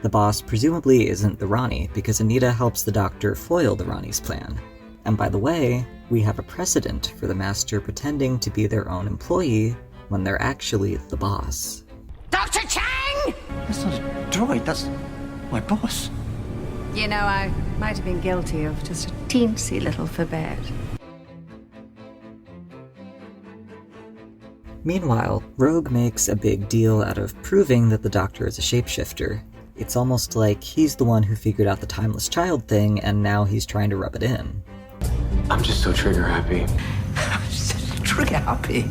The boss presumably isn't the Ronnie, because Anita helps the Doctor foil the Ronnie's plan. And by the way, we have a precedent for the Master pretending to be their own employee when they're actually the boss. Dr. Chang! That's not a droid, that's my boss. You know, I might have been guilty of just a teensy little forbid. Meanwhile, Rogue makes a big deal out of proving that the Doctor is a shapeshifter. It's almost like he's the one who figured out the timeless child thing, and now he's trying to rub it in. I'm just so trigger happy. Trigger happy?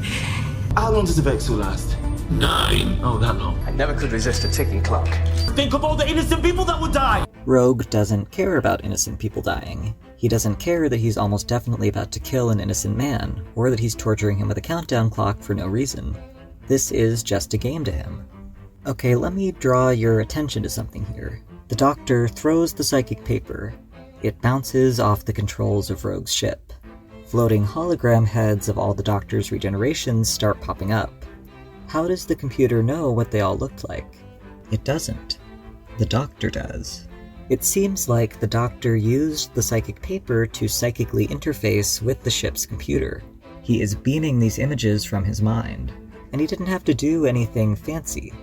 How long does the Vexel last? 9. Oh, that long. I never could resist a ticking clock. Think of all the innocent people that would die! Rogue doesn't care about innocent people dying. He doesn't care that he's almost definitely about to kill an innocent man, or that he's torturing him with a countdown clock for no reason. This is just a game to him. Okay, let me draw your attention to something here. The Doctor throws the psychic paper. It bounces off the controls of Rogue's ship. Floating hologram heads of all the Doctor's regenerations start popping up. How does the computer know what they all looked like? It doesn't. The Doctor does. It seems like the Doctor used the psychic paper to psychically interface with the ship's computer. He is beaming these images from his mind, and he didn't have to do anything fancy.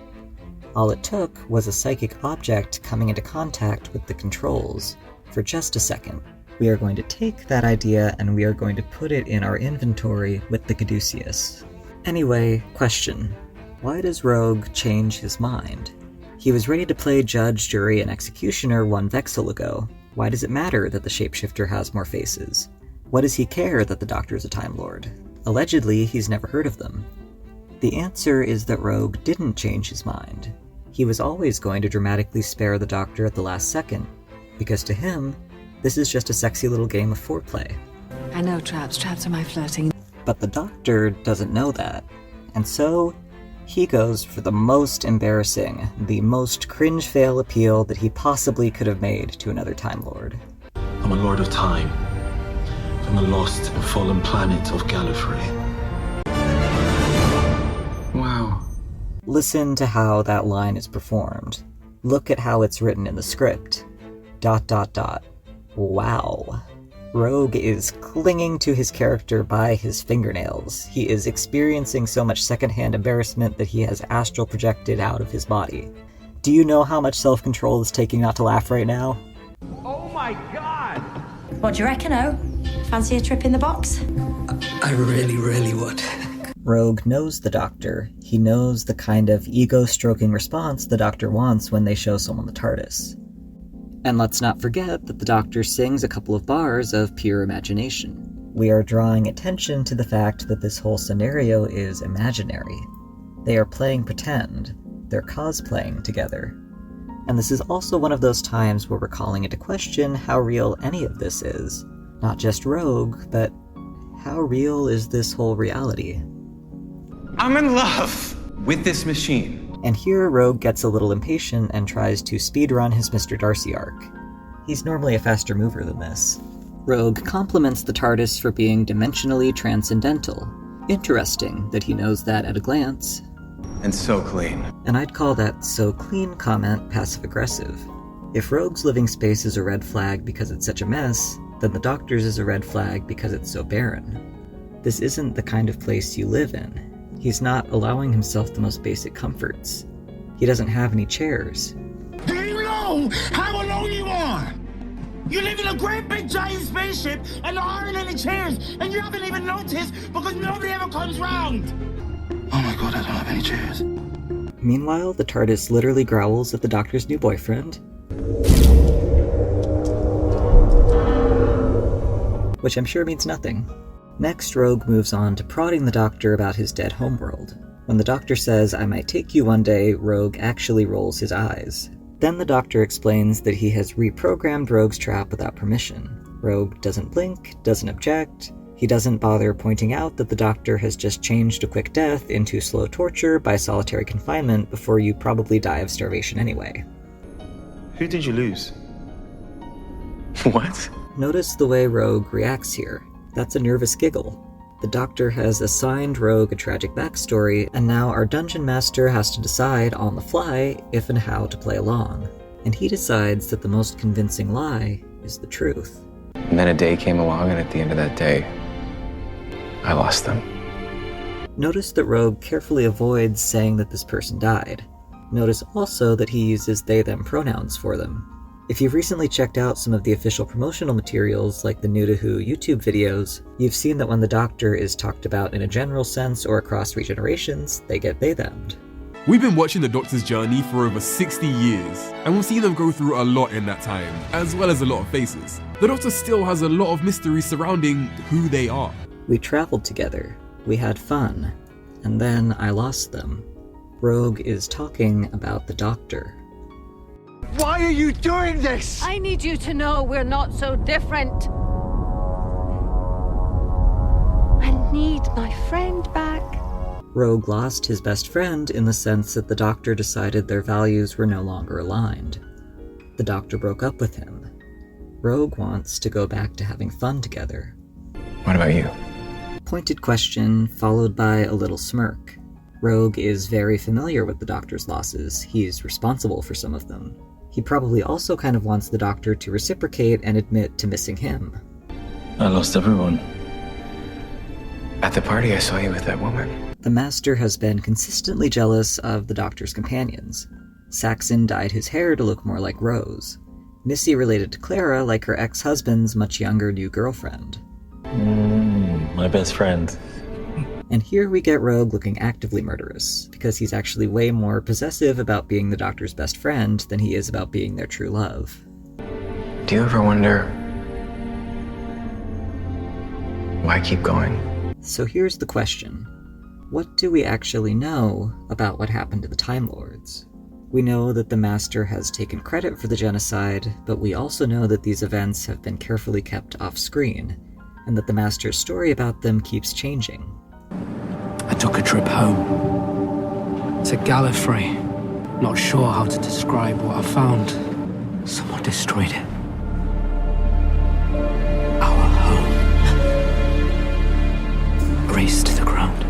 All it took was a psychic object coming into contact with the controls for just a second. We are going to take that idea and we are going to put it in our inventory with the Caduceus. Anyway, question. Why does Rogue change his mind? He was ready to play judge, jury, and executioner 1 Vexel ago. Why does it matter that the shapeshifter has more faces? What does he care that the Doctor is a Time Lord? Allegedly, he's never heard of them. The answer is that Rogue didn't change his mind. He was always going to dramatically spare the Doctor at the last second, because to him, this is just a sexy little game of foreplay. I know traps are my flirting. But the Doctor doesn't know that, and so he goes for the most embarrassing, the most cringe-fail appeal that he possibly could have made to another Time Lord. I'm a Lord of Time, from the lost and fallen planet of Gallifrey. Wow. Listen to how that line is performed. Look at how it's written in the script. ... Wow. Rogue is clinging to his character by his fingernails. He is experiencing so much secondhand embarrassment that he has astral projected out of his body. Do you know how much self-control it's taking not to laugh right now? Oh my god! What do you reckon, O? Fancy a trip in the box? I really, really would. Rogue knows the Doctor. He knows the kind of ego-stroking response the Doctor wants when they show someone the TARDIS. And let's not forget that the Doctor sings a couple of bars of pure imagination. We are drawing attention to the fact that this whole scenario is imaginary. They are playing pretend. They're cosplaying together. And this is also one of those times where we're calling into question how real any of this is. Not just Rogue, but how real is this whole reality? I'm in love with this machine. And here Rogue gets a little impatient and tries to speedrun his Mr. Darcy arc. He's normally a faster mover than this. Rogue compliments the TARDIS for being dimensionally transcendental. Interesting that he knows that at a glance. And so clean. And I'd call that "so clean" comment passive-aggressive. If Rogue's living space is a red flag because it's such a mess, then the Doctor's is a red flag because it's so barren. This isn't the kind of place you live in. He's not allowing himself the most basic comforts. He doesn't have any chairs. Do you know how alone you are? You live in a great big giant spaceship and there aren't any chairs, and you haven't even noticed because nobody ever comes round. Oh my god, I don't have any chairs. Meanwhile, the TARDIS literally growls at the Doctor's new boyfriend, which I'm sure means nothing. Next, Rogue moves on to prodding the Doctor about his dead homeworld. When the Doctor says, "I might take you one day," Rogue actually rolls his eyes. Then the Doctor explains that he has reprogrammed Rogue's trap without permission. Rogue doesn't blink, doesn't object. He doesn't bother pointing out that the Doctor has just changed a quick death into slow torture by solitary confinement before you probably die of starvation anyway. Who did you lose? What? Notice the way Rogue reacts here. That's a nervous giggle. The Doctor has assigned Rogue a tragic backstory, and now our Dungeon Master has to decide on the fly if and how to play along. And he decides that the most convincing lie is the truth. And then a day came along, and at the end of that day, I lost them. Notice that Rogue carefully avoids saying that this person died. Notice also that he uses they-them pronouns for them. If you've recently checked out some of the official promotional materials, like the New to Who YouTube videos, you've seen that when the Doctor is talked about in a general sense or across regenerations, they get they-themmed. We've been watching the Doctor's journey for over 60 years, and we've seen them go through a lot in that time, as well as a lot of faces. The Doctor still has a lot of mystery surrounding who they are. We traveled together, we had fun, and then I lost them. Rogue is talking about the Doctor. Why are you doing this? I need you to know we're not so different. I need my friend back. Rogue lost his best friend in the sense that the Doctor decided their values were no longer aligned. The Doctor broke up with him. Rogue wants to go back to having fun together. What about you? Pointed question, followed by a little smirk. Rogue is very familiar with the Doctor's losses. He's responsible for some of them. He probably also kind of wants the Doctor to reciprocate and admit to missing him. I lost everyone. At the party, I saw you with that woman. The Master has been consistently jealous of the Doctor's companions. Saxon dyed his hair to look more like Rose. Missy related to Clara like her ex-husband's much younger new girlfriend. My best friend. And here we get Rogue looking actively murderous, because he's actually way more possessive about being the Doctor's best friend than he is about being their true love. Do you ever wonder why keep going? So here's the question. What do we actually know about what happened to the Time Lords? We know that the Master has taken credit for the genocide, but we also know that these events have been carefully kept off-screen, and that the Master's story about them keeps changing. I took a trip home to Gallifrey. Not sure how to describe what I found. Someone destroyed it. Our home. Razed to the ground.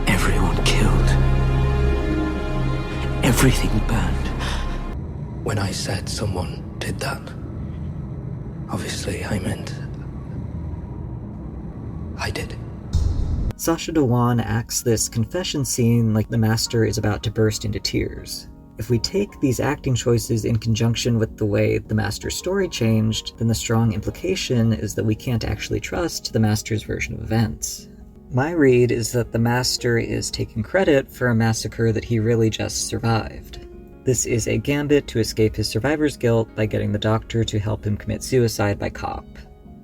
Everyone killed. Everything burned. When I said someone did that, obviously I meant I did. Sacha Dhawan acts this confession scene like the Master is about to burst into tears. If we take these acting choices in conjunction with the way the Master's story changed, then the strong implication is that we can't actually trust the Master's version of events. My read is that the Master is taking credit for a massacre that he really just survived. This is a gambit to escape his survivor's guilt by getting the Doctor to help him commit suicide by cop.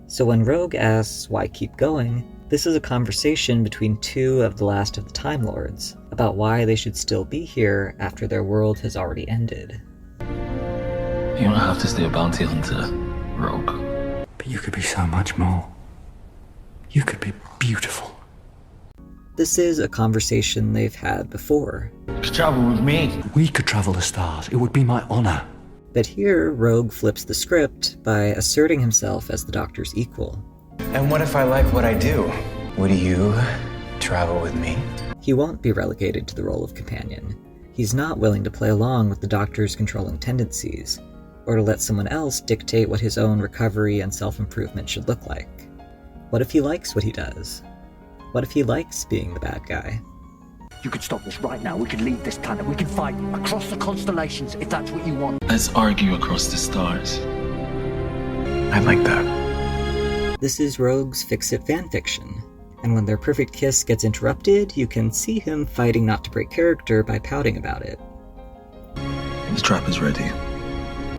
So when Rogue asks why keep going, this is a conversation between two of the last of the Time Lords about why they should still be here after their world has already ended. You don't have to stay a bounty hunter, Rogue. But you could be so much more. You could be beautiful. This is a conversation they've had before. Just travel with me. We could travel the stars. It would be my honor. But here, Rogue flips the script by asserting himself as the Doctor's equal. And what if I like what I do? Would you travel with me? He won't be relegated to the role of companion. He's not willing to play along with the Doctor's controlling tendencies, or to let someone else dictate what his own recovery and self-improvement should look like. What if he likes what he does? What if he likes being the bad guy? You could stop this right now. We could leave this planet. We could fight across the constellations if that's what you want. Let's argue across the stars. I like that. This is Rogue's Fix-It fanfiction, and when their perfect kiss gets interrupted, you can see him fighting not to break character by pouting about it. The trap is ready.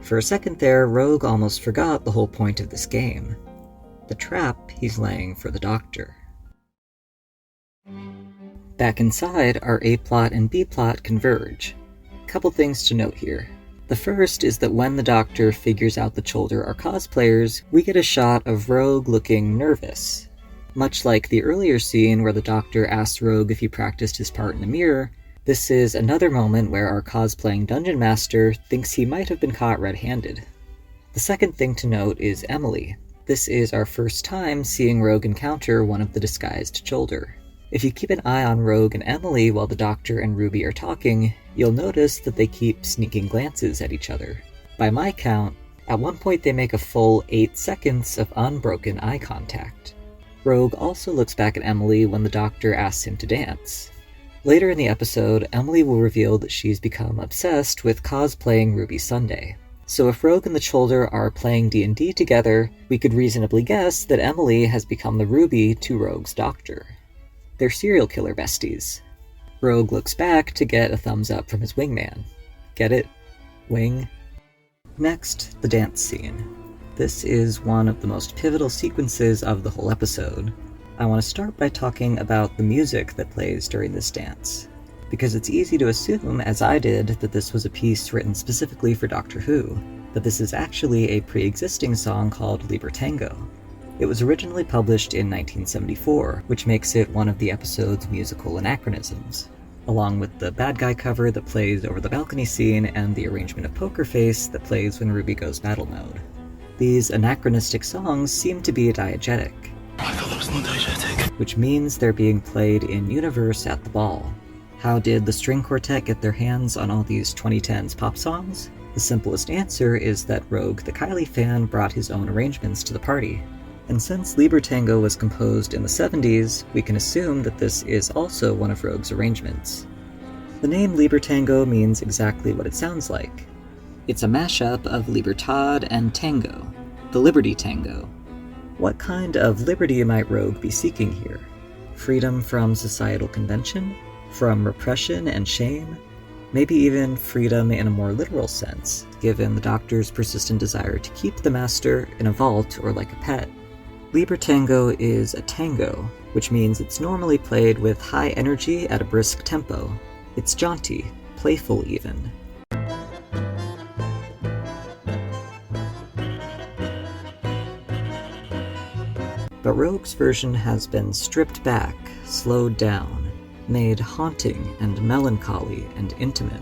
For a second there, Rogue almost forgot the whole point of this game. The trap he's laying for the Doctor. Back inside, our A-plot and B-plot converge. Couple things to note here. The first is that when the Doctor figures out the Cholder are cosplayers, we get a shot of Rogue looking nervous. Much like the earlier scene where the Doctor asks Rogue if he practiced his part in the mirror, this is another moment where our cosplaying Dungeon Master thinks he might have been caught red-handed. The second thing to note is Emily. This is our first time seeing Rogue encounter one of the disguised Cholder. If you keep an eye on Rogue and Emily while the Doctor and Ruby are talking, you'll notice that they keep sneaking glances at each other. By my count, at one point they make a full 8 seconds of unbroken eye contact. Rogue also looks back at Emily when the Doctor asks him to dance. Later in the episode, Emily will reveal that she's become obsessed with cosplaying Ruby Sunday. So if Rogue and the Childer are playing D&D together, we could reasonably guess that Emily has become the Ruby to Rogue's Doctor. They're serial killer besties. Rogue looks back to get a thumbs up from his wingman. Get it? Wing? Next, the dance scene. This is one of the most pivotal sequences of the whole episode. I want to start by talking about the music that plays during this dance, because it's easy to assume, as I did, that this was a piece written specifically for Doctor Who, but this is actually a pre-existing song called Libertango. It was originally published in 1974, which makes it one of the episode's musical anachronisms, along with the bad guy cover that plays over the balcony scene and the arrangement of Poker Face that plays when Ruby goes battle mode. These anachronistic songs seem to be diegetic, which means they're being played in universe at the ball. How did the string quartet get their hands on all these 2010s pop songs? The simplest answer is that Rogue, the Kylie fan, brought his own arrangements to the party. And since Libertango was composed in the 70s, we can assume that this is also one of Rogue's arrangements. The name Libertango means exactly what it sounds like. It's a mashup of Libertad and Tango, the Liberty Tango. What kind of liberty might Rogue be seeking here? Freedom from societal convention? From repression and shame? Maybe even freedom in a more literal sense, given the Doctor's persistent desire to keep the Master in a vault or like a pet. Libertango is a tango, which means it's normally played with high energy at a brisk tempo. It's jaunty, playful even. But Rogue's version has been stripped back, slowed down, made haunting and melancholy and intimate.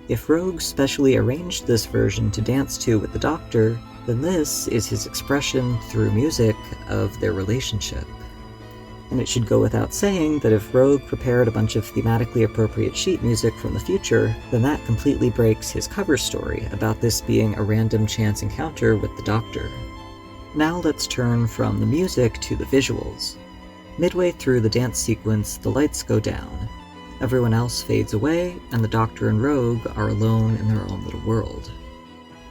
If Rogue specially arranged this version to dance to with the Doctor, then this is his expression through music of their relationship. And it should go without saying that if Rogue prepared a bunch of thematically appropriate sheet music from the future, then that completely breaks his cover story about this being a random chance encounter with the Doctor. Now let's turn from the music to the visuals. Midway through the dance sequence, the lights go down. Everyone else fades away, and the Doctor and Rogue are alone in their own little world.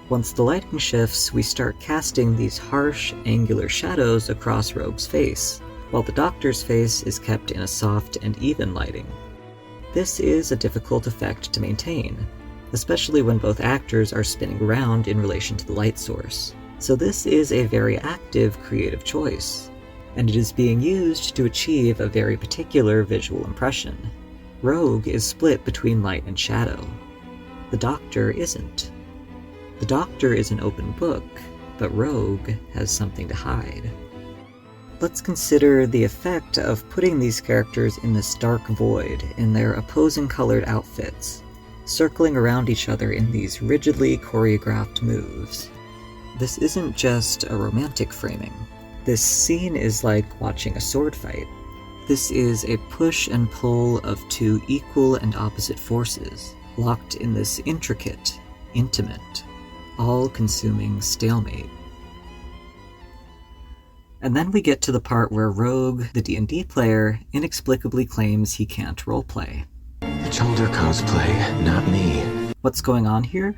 Once the lighting shifts, we start casting these harsh, angular shadows across Rogue's face, while the Doctor's face is kept in a soft and even lighting. This is a difficult effect to maintain, especially when both actors are spinning around in relation to the light source. So this is a very active creative choice, and it is being used to achieve a very particular visual impression. Rogue is split between light and shadow. The Doctor isn't. The Doctor is an open book, but Rogue has something to hide. Let's consider the effect of putting these characters in this dark void in their opposing colored outfits, circling around each other in these rigidly choreographed moves. This isn't just a romantic framing. This scene is like watching a sword fight. This is a push and pull of two equal and opposite forces, locked in this intricate, intimate, all-consuming stalemate. And then we get to the part where Rogue, the D&D player, inexplicably claims he can't roleplay. Childer cosplay, not me. What's going on here?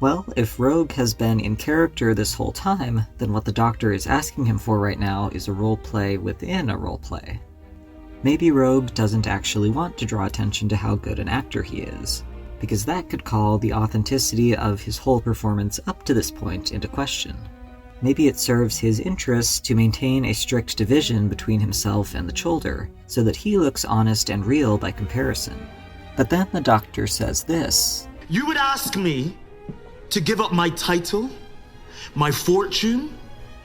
Well, if Rogue has been in character this whole time, then what the Doctor is asking him for right now is a roleplay within a roleplay. Maybe Rogue doesn't actually want to draw attention to how good an actor he is, because that could call the authenticity of his whole performance up to this point into question. Maybe it serves his interests to maintain a strict division between himself and the Childer, so that he looks honest and real by comparison. But then the Doctor says this. You would ask me to give up my title? My fortune?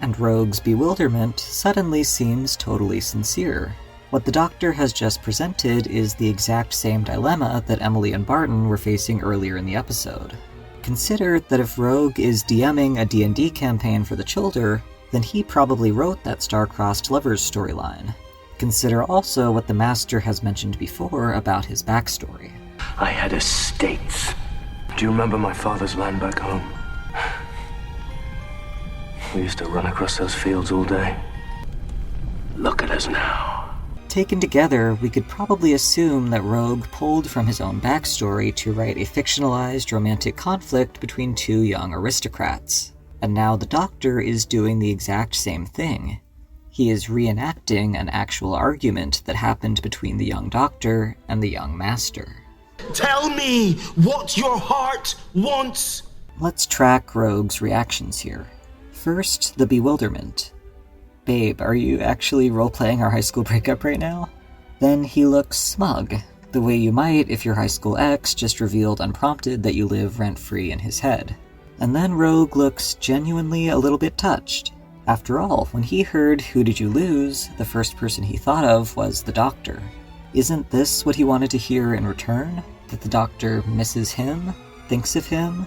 And Rogue's bewilderment suddenly seems totally sincere. What the Doctor has just presented is the exact same dilemma that Emily and Barton were facing earlier in the episode. Consider that if Rogue is DMing a D&D campaign for the Childer, then he probably wrote that star-crossed lovers storyline. Consider also what the Master has mentioned before about his backstory. I had estates. Do you remember my father's land back home? We used to run across those fields all day. Look at us now. Taken together, we could probably assume that Rogue pulled from his own backstory to write a fictionalized romantic conflict between two young aristocrats. And now the Doctor is doing the exact same thing. He is reenacting an actual argument that happened between the young Doctor and the young Master. Tell me what your heart wants! Let's track Rogue's reactions here. First, the bewilderment. Babe, are you actually role-playing our high school breakup right now? Then he looks smug, the way you might if your high school ex just revealed unprompted that you live rent-free in his head. And then Rogue looks genuinely a little bit touched. After all, when he heard "Who did you lose?" the first person he thought of was the Doctor. Isn't this what he wanted to hear in return? That the Doctor misses him? Thinks of him?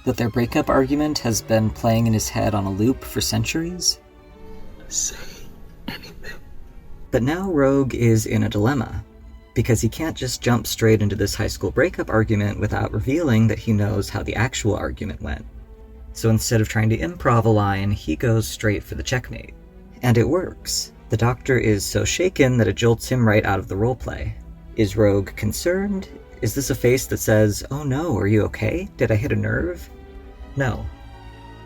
That their breakup argument has been playing in his head on a loop for centuries? Say anything. But now Rogue is in a dilemma, because he can't just jump straight into this high school breakup argument without revealing that he knows how the actual argument went. So instead of trying to improv a line, he goes straight for the checkmate. And it works. The Doctor is so shaken that it jolts him right out of the roleplay. Is Rogue concerned? Is this a face that says, "Oh no, are you okay? Did I hit a nerve?" No.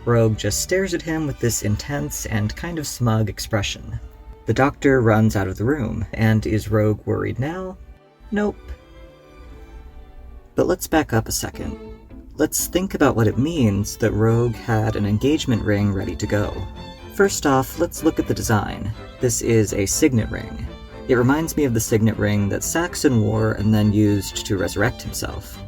Rogue just stares at him with this intense and kind of smug expression. The Doctor runs out of the room, and is Rogue worried now? Nope. But let's back up a second. Let's think about what it means that Rogue had an engagement ring ready to go. First off, let's look at the design. This is a signet ring. It reminds me of the signet ring that Saxon wore and then used to resurrect himself.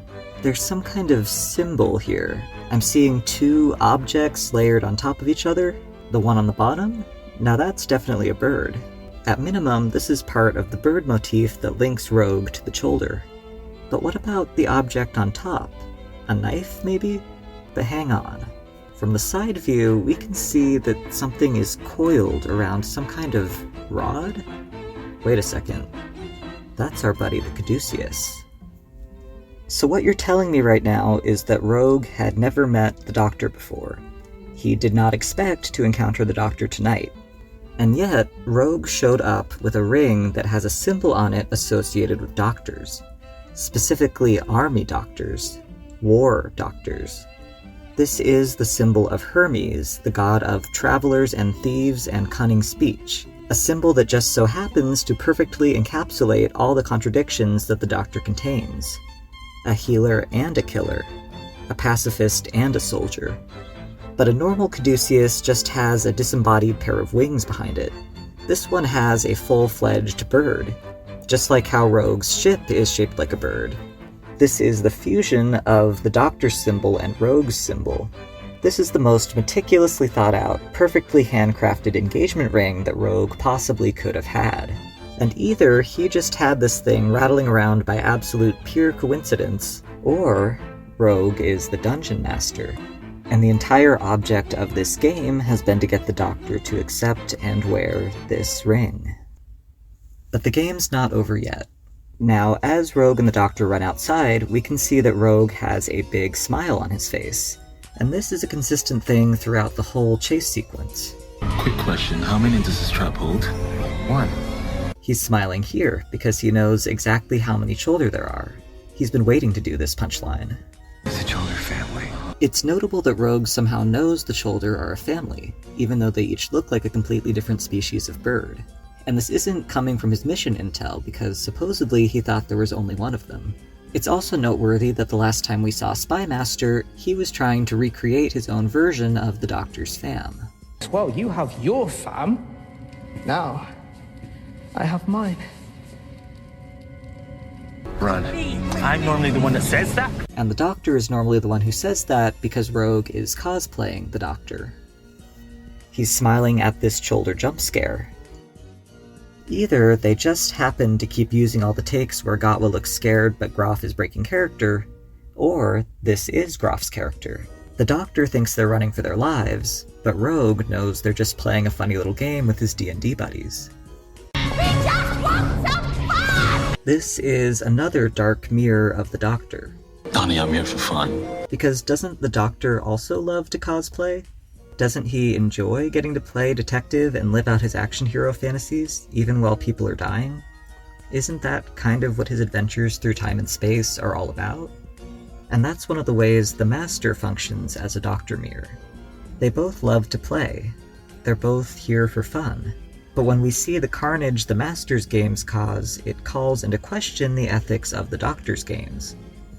There's some kind of symbol here. I'm seeing two objects layered on top of each other. The one on the bottom? Now that's definitely a bird. At minimum, this is part of the bird motif that links Rogue to the shoulder. But what about the object on top? A knife, maybe? But hang on. From the side view, we can see that something is coiled around some kind of rod? Wait a second. That's our buddy the Caduceus. So what you're telling me right now is that Rogue had never met the Doctor before. He did not expect to encounter the Doctor tonight. And yet, Rogue showed up with a ring that has a symbol on it associated with doctors. Specifically army doctors. War doctors. This is the symbol of Hermes, the god of travelers and thieves and cunning speech. A symbol that just so happens to perfectly encapsulate all the contradictions that the Doctor contains. A healer and a killer. A pacifist and a soldier. But a normal Caduceus just has a disembodied pair of wings behind it. This one has a full-fledged bird, just like how Rogue's ship is shaped like a bird. This is the fusion of the Doctor's symbol and Rogue's symbol. This is the most meticulously thought out, perfectly handcrafted engagement ring that Rogue possibly could have had. And either he just had this thing rattling around by absolute pure coincidence, or Rogue is the dungeon master. And the entire object of this game has been to get the Doctor to accept and wear this ring. But the game's not over yet. Now, as Rogue and the Doctor run outside, we can see that Rogue has a big smile on his face. And this is a consistent thing throughout the whole chase sequence. Quick question, how many does this trap hold? 1. He's smiling here because he knows exactly how many children there are. He's been waiting to do this punchline. It's a Cholder family. It's notable that Rogue somehow knows the Cholder are a family, even though they each look like a completely different species of bird. And this isn't coming from his mission intel, because supposedly he thought there was only one of them. It's also noteworthy that the last time we saw Spy Master, he was trying to recreate his own version of the Doctor's fam. Well, you have your fam. Now, I have mine. Run. I'm normally the one that says that. And the Doctor is normally the one who says that because Rogue is cosplaying the Doctor. He's smiling at this shoulder jump scare. Either they just happen to keep using all the takes where Gatwa looks scared but Groff is breaking character, or this is Groff's character. The Doctor thinks they're running for their lives, but Rogue knows they're just playing a funny little game with his D&D buddies. We just want some fun! This is another dark mirror of the Doctor. Donnie, I'm here for fun. Because doesn't the Doctor also love to cosplay? Doesn't he enjoy getting to play detective and live out his action hero fantasies, even while people are dying? Isn't that kind of what his adventures through time and space are all about? And that's one of the ways the Master functions as a Doctor mirror. They both love to play. They're both here for fun. But when we see the carnage the Master's games cause, it calls into question the ethics of the Doctor's games,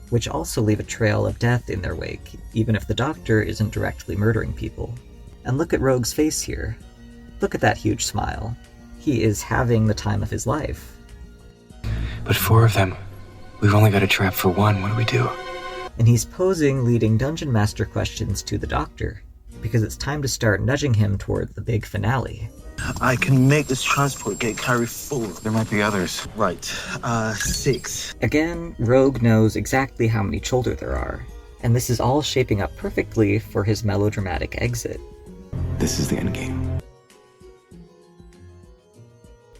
which also leave a trail of death in their wake, even if the Doctor isn't directly murdering people. And look at Rogue's face here. Look at that huge smile. He is having the time of his life. But 4 of them. We've only got a trap for 1. What do we do? And he's posing leading Dungeon Master questions to the Doctor, because it's time to start nudging him toward the big finale. I can make this transport gate carry 4. There might be others. Right, 6. Again, Rogue knows exactly how many Cholder there are, and this is all shaping up perfectly for his melodramatic exit. This is the endgame.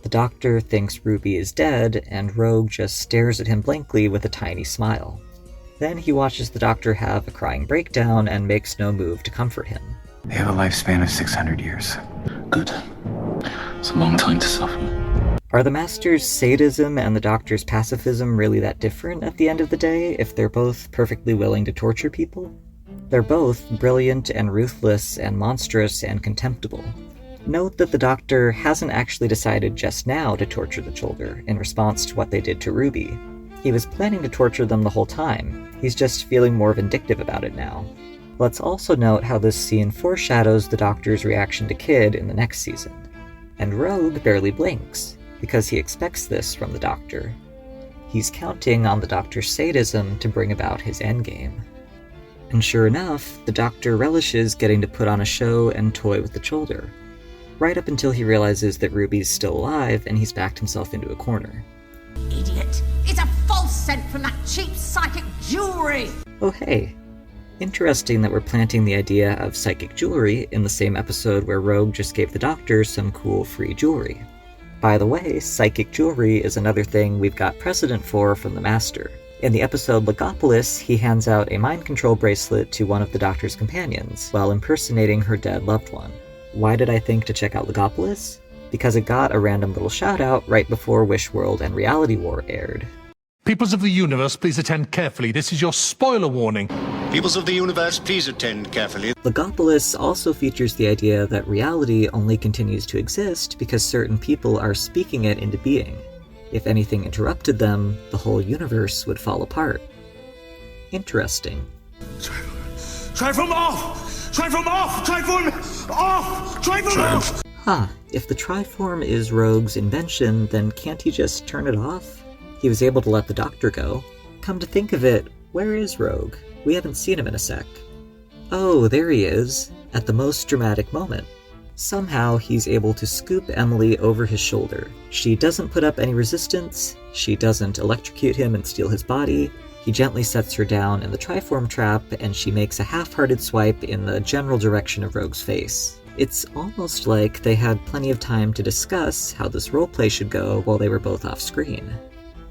The Doctor thinks Ruby is dead, and Rogue just stares at him blankly with a tiny smile. Then he watches the Doctor have a crying breakdown and makes no move to comfort him. They have a lifespan of 600 years. Good. It's a long time to suffer. Are the Master's sadism and the Doctor's pacifism really that different at the end of the day, if they're both perfectly willing to torture people? They're both brilliant and ruthless and monstrous and contemptible. Note that the Doctor hasn't actually decided just now to torture the Cholder in response to what they did to Ruby. He was planning to torture them the whole time. He's just feeling more vindictive about it now. Let's also note how this scene foreshadows the Doctor's reaction to Kid in the next season. And Rogue barely blinks, because he expects this from the Doctor. He's counting on the Doctor's sadism to bring about his endgame. And sure enough, the Doctor relishes getting to put on a show and toy with the Cholder, right up until he realizes that Ruby's still alive and he's backed himself into a corner. Idiot! It's a false scent from that cheap psychic jewelry! Oh hey, interesting that we're planting the idea of psychic jewelry in the same episode where Rogue just gave the Doctor some cool free jewelry. By the way, psychic jewelry is another thing we've got precedent for from the Master. In the episode Legopolis, he hands out a mind control bracelet to one of the Doctor's companions while impersonating her dead loved one. Why did I think to check out Legopolis? Because it got a random little shout out right before Wish World and Reality War aired. Peoples of the universe, please attend carefully. This is your spoiler warning. Peoples of the universe, please attend carefully. Legopolis also features the idea that reality only continues to exist because certain people are speaking it into being. If anything interrupted them, the whole universe would fall apart. Interesting. Triform off! Triform off! Triform off! Triform off! Huh, if the Triform is Rogue's invention, then can't he just turn it off? He was able to let the Doctor go. Come to think of it, where is Rogue? We haven't seen him in a sec. Oh, there he is, at the most dramatic moment. Somehow he's able to scoop Emily over his shoulder. She doesn't put up any resistance, she doesn't electrocute him and steal his body. He gently sets her down in the Triform trap, and she makes a half-hearted swipe in the general direction of Rogue's face. It's almost like they had plenty of time to discuss how this roleplay should go while they were both off-screen.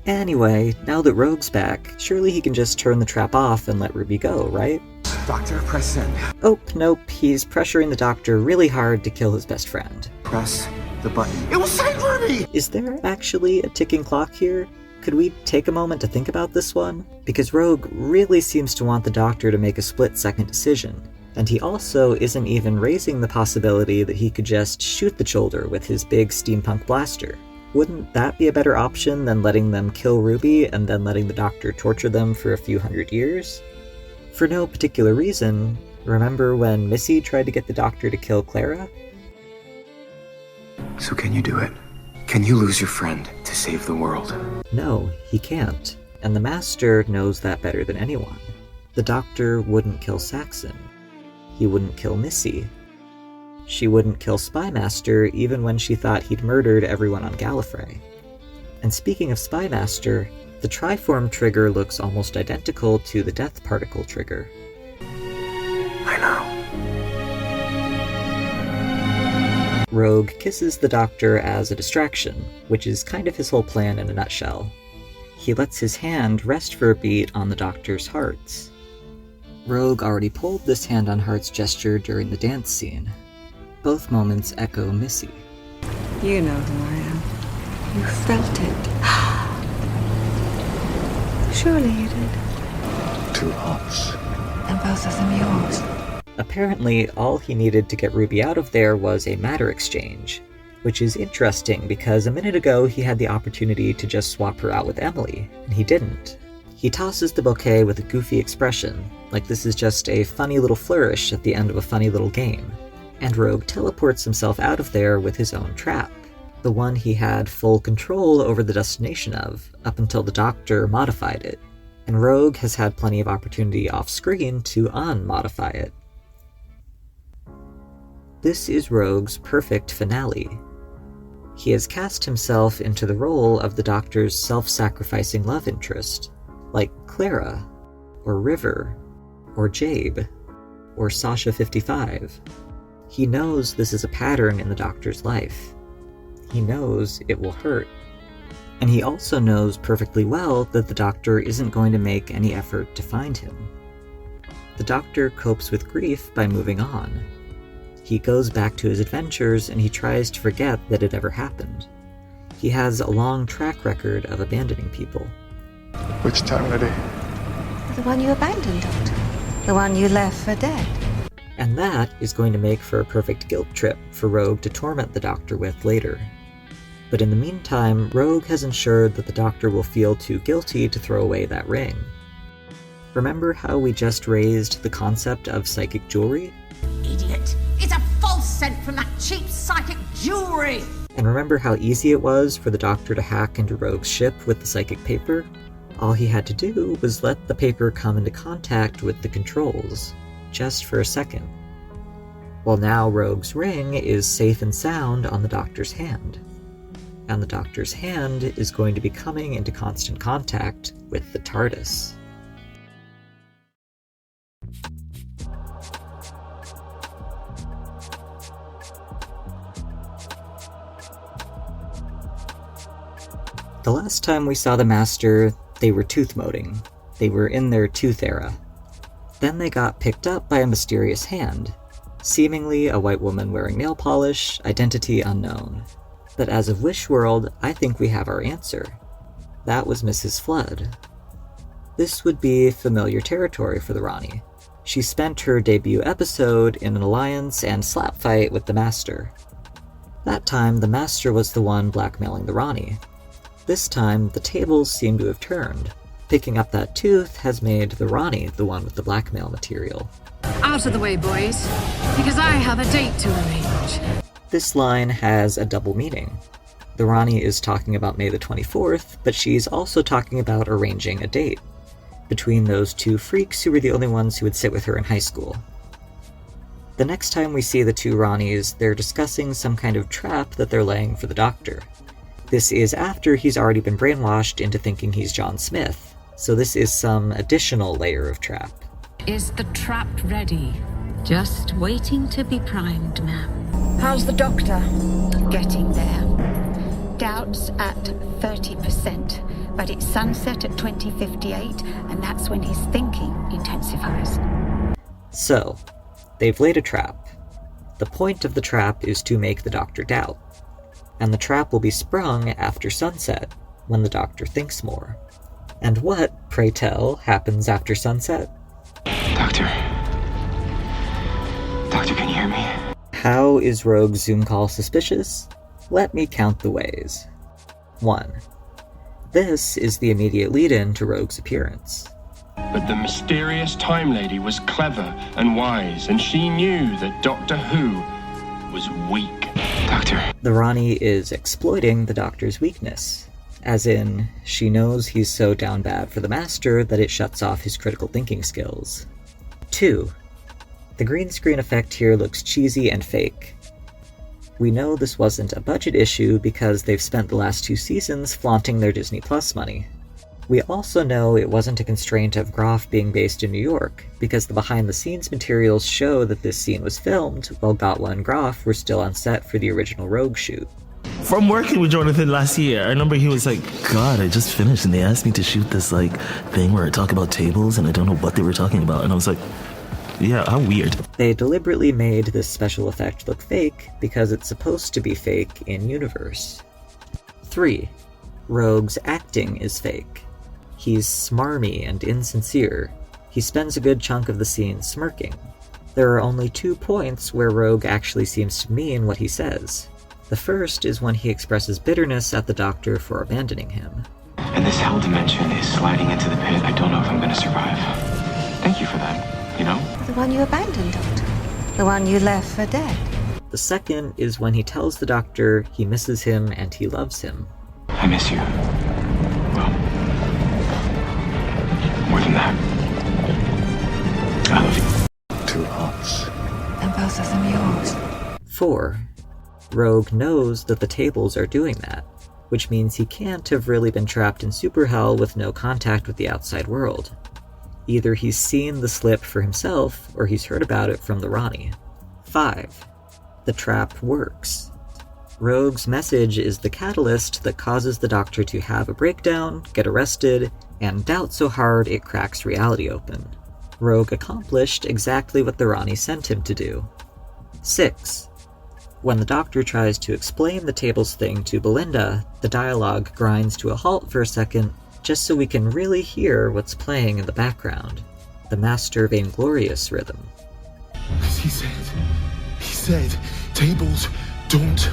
Anyway, now that Rogue's back, surely he can just turn the trap off and let Ruby go, right? Doctor, press send. Oh, nope, he's pressuring the Doctor really hard to kill his best friend. Press the button. It will save Ruby! Is there actually a ticking clock here? Could we take a moment to think about this one? Because Rogue really seems to want the Doctor to make a split-second decision, and he also isn't even raising the possibility that he could just shoot the Cholder with his big steampunk blaster. Wouldn't that be a better option than letting them kill Ruby and then letting the Doctor torture them for a few hundred years? For no particular reason, remember when Missy tried to get the Doctor to kill Clara? So can you do it? Can you lose your friend to save the world? No, he can't. And the Master knows that better than anyone. The Doctor wouldn't kill Saxon. He wouldn't kill Missy. She wouldn't kill Spymaster even when she thought he'd murdered everyone on Gallifrey. And speaking of Spymaster, the Triform trigger looks almost identical to the Death Particle trigger. I know. Rogue kisses the Doctor as a distraction, which is kind of his whole plan in a nutshell. He lets his hand rest for a beat on the Doctor's hearts. Rogue already pulled this hand on heart's gesture during the dance scene. Both moments echo Missy. You know who I am. You felt it. Surely you did. 2 hearts. And both of them yours. Apparently, all he needed to get Ruby out of there was a matter exchange, which is interesting because a minute ago he had the opportunity to just swap her out with Emily, and he didn't. He tosses the bouquet with a goofy expression, like this is just a funny little flourish at the end of a funny little game, and Rogue teleports himself out of there with his own trap, the one he had full control over the destination of, up until the Doctor modified it, and Rogue has had plenty of opportunity off-screen to unmodify it. This is Rogue's perfect finale. He has cast himself into the role of the Doctor's self-sacrificing love interest, like Clara, or River, or Jabe, or Sasha 55. He knows this is a pattern in the Doctor's life. He knows it will hurt. And he also knows perfectly well that the Doctor isn't going to make any effort to find him. The Doctor copes with grief by moving on. He goes back to his adventures and he tries to forget that it ever happened. He has a long track record of abandoning people. Which time of the day? The one you abandoned, Doctor. The one you left for dead. And that is going to make for a perfect guilt trip for Rogue to torment the Doctor with later. But in the meantime, Rogue has ensured that the Doctor will feel too guilty to throw away that ring. Remember how we just raised the concept of psychic jewelry? Idiot! It's a false scent from that cheap psychic jewelry! And remember how easy it was for the Doctor to hack into Rogue's ship with the psychic paper? All he had to do was let the paper come into contact with the controls, just for a second. Well, now Rogue's ring is safe and sound on the Doctor's hand. And the Doctor's hand is going to be coming into constant contact with the TARDIS. The last time we saw the Master, they were tooth-moding. They were in their tooth era. Then they got picked up by a mysterious hand, seemingly a white woman wearing nail polish, identity unknown. But as of Wish World, I think we have our answer. That was Mrs. Flood. This would be familiar territory for the Rani. She spent her debut episode in an alliance and slap fight with the Master. That time, the Master was the one blackmailing the Rani. This time, the tables seem to have turned. Picking up that tooth has made the Rani the one with the blackmail material. Out of the way, boys, because I have a date to arrange. This line has a double meaning. The Rani is talking about May the 24th, but she's also talking about arranging a date between those two freaks who were the only ones who would sit with her in high school. The next time we see the two Ranis, they're discussing some kind of trap that they're laying for the Doctor. This is after he's already been brainwashed into thinking he's John Smith, so this is some additional layer of trap. Is the trap ready? Just waiting to be primed, ma'am. How's the Doctor? Getting there. Doubts at 30%, but it's sunset at 2058, and that's when his thinking intensifies. So, they've laid a trap. The point of the trap is to make the Doctor doubt. And the trap will be sprung after sunset, when the Doctor thinks more. And what, pray tell, happens after sunset? Doctor, can you hear me? How is Rogue's Zoom call suspicious? Let me count the ways. 1. This is the immediate lead-in to Rogue's appearance. But the mysterious Time Lady was clever and wise, and she knew that Doctor Who was weak. Doctor. The Rani is exploiting the Doctor's weakness, as in, she knows he's so down bad for the Master that it shuts off his critical thinking skills. 2. The green screen effect here looks cheesy and fake. We know this wasn't a budget issue because they've spent the last 2 seasons flaunting their Disney Plus money. We also know it wasn't a constraint of Groff being based in New York, because the behind-the-scenes materials show that this scene was filmed while Gatwa and Groff were still on set for the original Rogue shoot. From working with Jonathan last year, I remember he was like, God, I just finished and they asked me to shoot this like thing where I talk about tables and I don't know what they were talking about. And I was like, yeah, how weird. They deliberately made this special effect look fake because it's supposed to be fake in universe. 3. Rogue's acting is fake. He's smarmy and insincere. He spends a good chunk of the scene smirking. There are only 2 points where Rogue actually seems to mean what he says. The first is when he expresses bitterness at the Doctor for abandoning him. And this hell dimension is sliding into the pit. I don't know if I'm gonna survive. Thank you for that, you know? The one you abandoned, Doctor. The one you left for dead. The second is when he tells the Doctor he misses him and he loves him. I miss you. Well, more than that. I love you. 2 hearts. And both of them yours. 4. Rogue knows that the tables are doing that, which means he can't have really been trapped in super hell with no contact with the outside world. Either he's seen the slip for himself, or he's heard about it from the Ronnie. 5. The trap works. Rogue's message is the catalyst that causes the Doctor to have a breakdown, get arrested, and doubt so hard it cracks reality open. Rogue accomplished exactly what the Ronnie sent him to do. 6. When the Doctor tries to explain the tables thing to Belinda, the dialogue grinds to a halt for a second, just so we can really hear what's playing in the background. The Master Vainglorious rhythm. He said, tables don't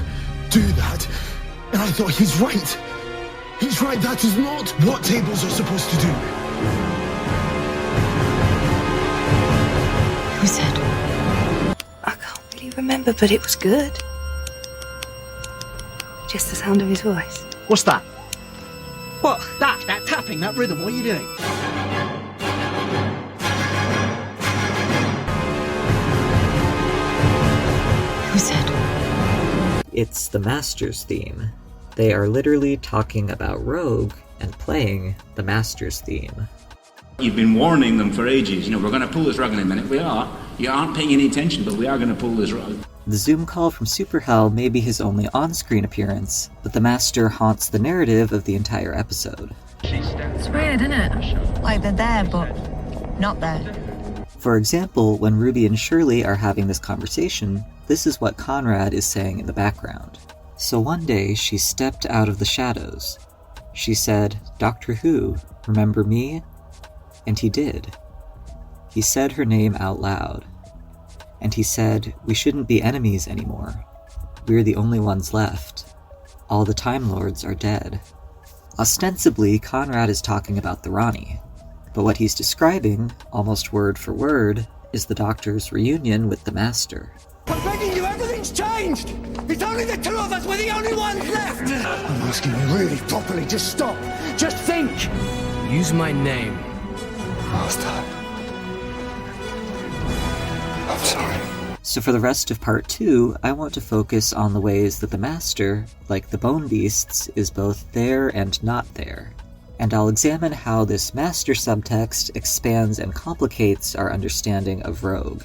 do that. And I thought, he's right. He's right, that is not what tables are supposed to do. Who said? I can't really remember, but it was good. Just the sound of his voice. What's that? What? That tapping, that rhythm, what are you doing? Who said? It's the Master's theme. They are literally talking about Rogue and playing the Master's theme. You've been warning them for ages. We're going to pull this rug in a minute. We are. You aren't paying any attention, but we are going to pull this rug. The Zoom call from Super Hell may be his only on-screen appearance, but the Master haunts the narrative of the entire episode. It's weird, isn't it? Like they're there, but not there. For example, when Ruby and Shirley are having this conversation, this is what Conrad is saying in the background. So one day, she stepped out of the shadows. She said, "Doctor Who, remember me?" And he did. He said her name out loud. And he said, "We shouldn't be enemies anymore. We're the only ones left. All the Time Lords are dead." Ostensibly, Conrad is talking about the Ronnie. But what he's describing, almost word for word, is the Doctor's reunion with the Master. I'm begging you, everything's changed! It's only the 2 of us, we're the only ones left! I'm asking you really properly, just stop. Just think! Use my name. Master. I'm sorry. So for the rest of part 2, I want to focus on the ways that the Master, like the Bone Beasts, is both there and not there. And I'll examine how this Master subtext expands and complicates our understanding of Rogue.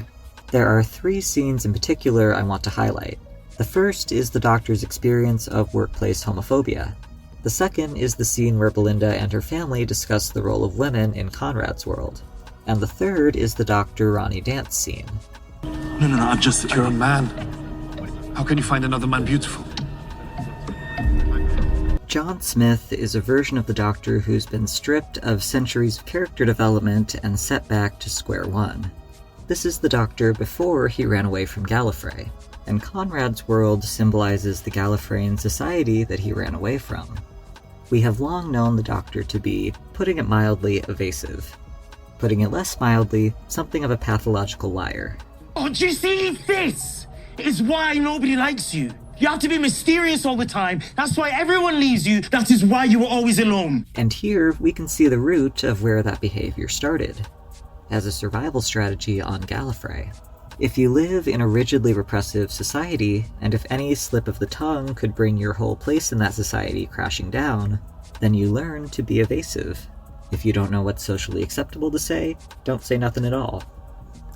There are 3 scenes in particular I want to highlight. The first is the Doctor's experience of workplace homophobia. The second is the scene where Belinda and her family discuss the role of women in Conrad's world. And the third is the Doctor-Ronnie dance scene. No, you're a man. How can you find another man beautiful? John Smith is a version of the Doctor who's been stripped of centuries of character development and set back to square one. This is the Doctor before he ran away from Gallifrey, and Conrad's world symbolizes the Gallifreyan society that he ran away from. We have long known the Doctor to be, putting it mildly, evasive. Putting it less mildly, something of a pathological liar. Oh, do you see? This is why nobody likes you. You have to be mysterious all the time. That's why everyone leaves you. That is why you were always alone. And here, we can see the root of where that behavior started. As a survival strategy on Gallifrey. If you live in a rigidly repressive society, and if any slip of the tongue could bring your whole place in that society crashing down, then you learn to be evasive. If you don't know what's socially acceptable to say, don't say nothing at all.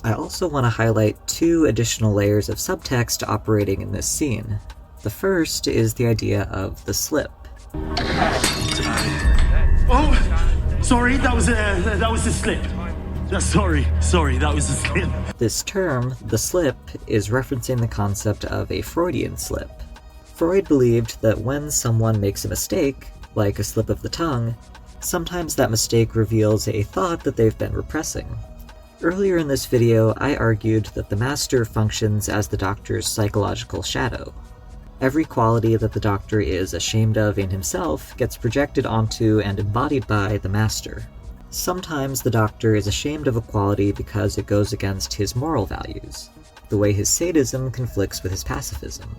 I also want to highlight 2 additional layers of subtext operating in this scene. The first is the idea of the slip. Oh, sorry, that was a slip. Sorry, that was a slip. This term, the slip, is referencing the concept of a Freudian slip. Freud believed that when someone makes a mistake, like a slip of the tongue, sometimes that mistake reveals a thought that they've been repressing. Earlier in this video, I argued that the Master functions as the Doctor's psychological shadow. Every quality that the Doctor is ashamed of in himself gets projected onto and embodied by the Master. Sometimes the Doctor is ashamed of a quality because it goes against his moral values, the way his sadism conflicts with his pacifism.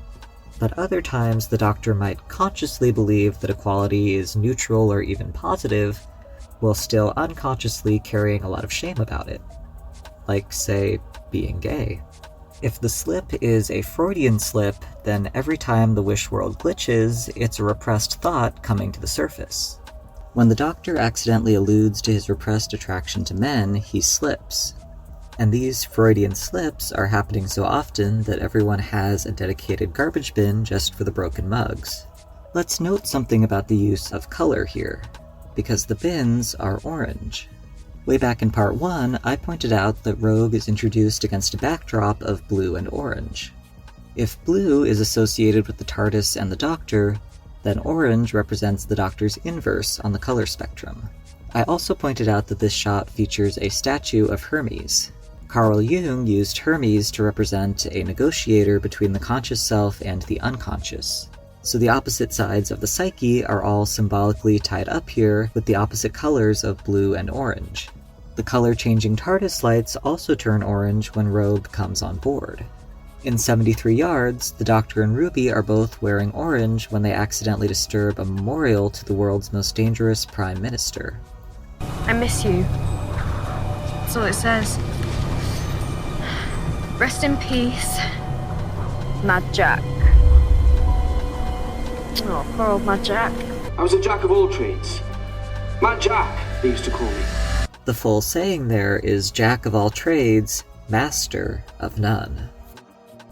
But other times the Doctor might consciously believe that a quality is neutral or even positive, while still unconsciously carrying a lot of shame about it. Like, say, being gay. If the slip is a Freudian slip, then every time the wish world glitches, it's a repressed thought coming to the surface. When the Doctor accidentally alludes to his repressed attraction to men, he slips. And these Freudian slips are happening so often that everyone has a dedicated garbage bin just for the broken mugs. Let's note something about the use of color here, because the bins are orange. Way back in part 1, I pointed out that Rogue is introduced against a backdrop of blue and orange. If blue is associated with the TARDIS and the Doctor, then orange represents the Doctor's inverse on the color spectrum. I also pointed out that this shot features a statue of Hermes. Carl Jung used Hermes to represent a negotiator between the conscious self and the unconscious. So the opposite sides of the psyche are all symbolically tied up here with the opposite colors of blue and orange. The color-changing TARDIS lights also turn orange when Rogue comes on board. In 73 Yards, the Doctor and Ruby are both wearing orange when they accidentally disturb a memorial to the world's most dangerous Prime Minister. I miss you. That's all it says. Rest in peace, Mad Jack. Oh, poor old Mad Jack. I was a jack of all trades. Mad Jack, they used to call me. The full saying there is Jack of all trades, master of none.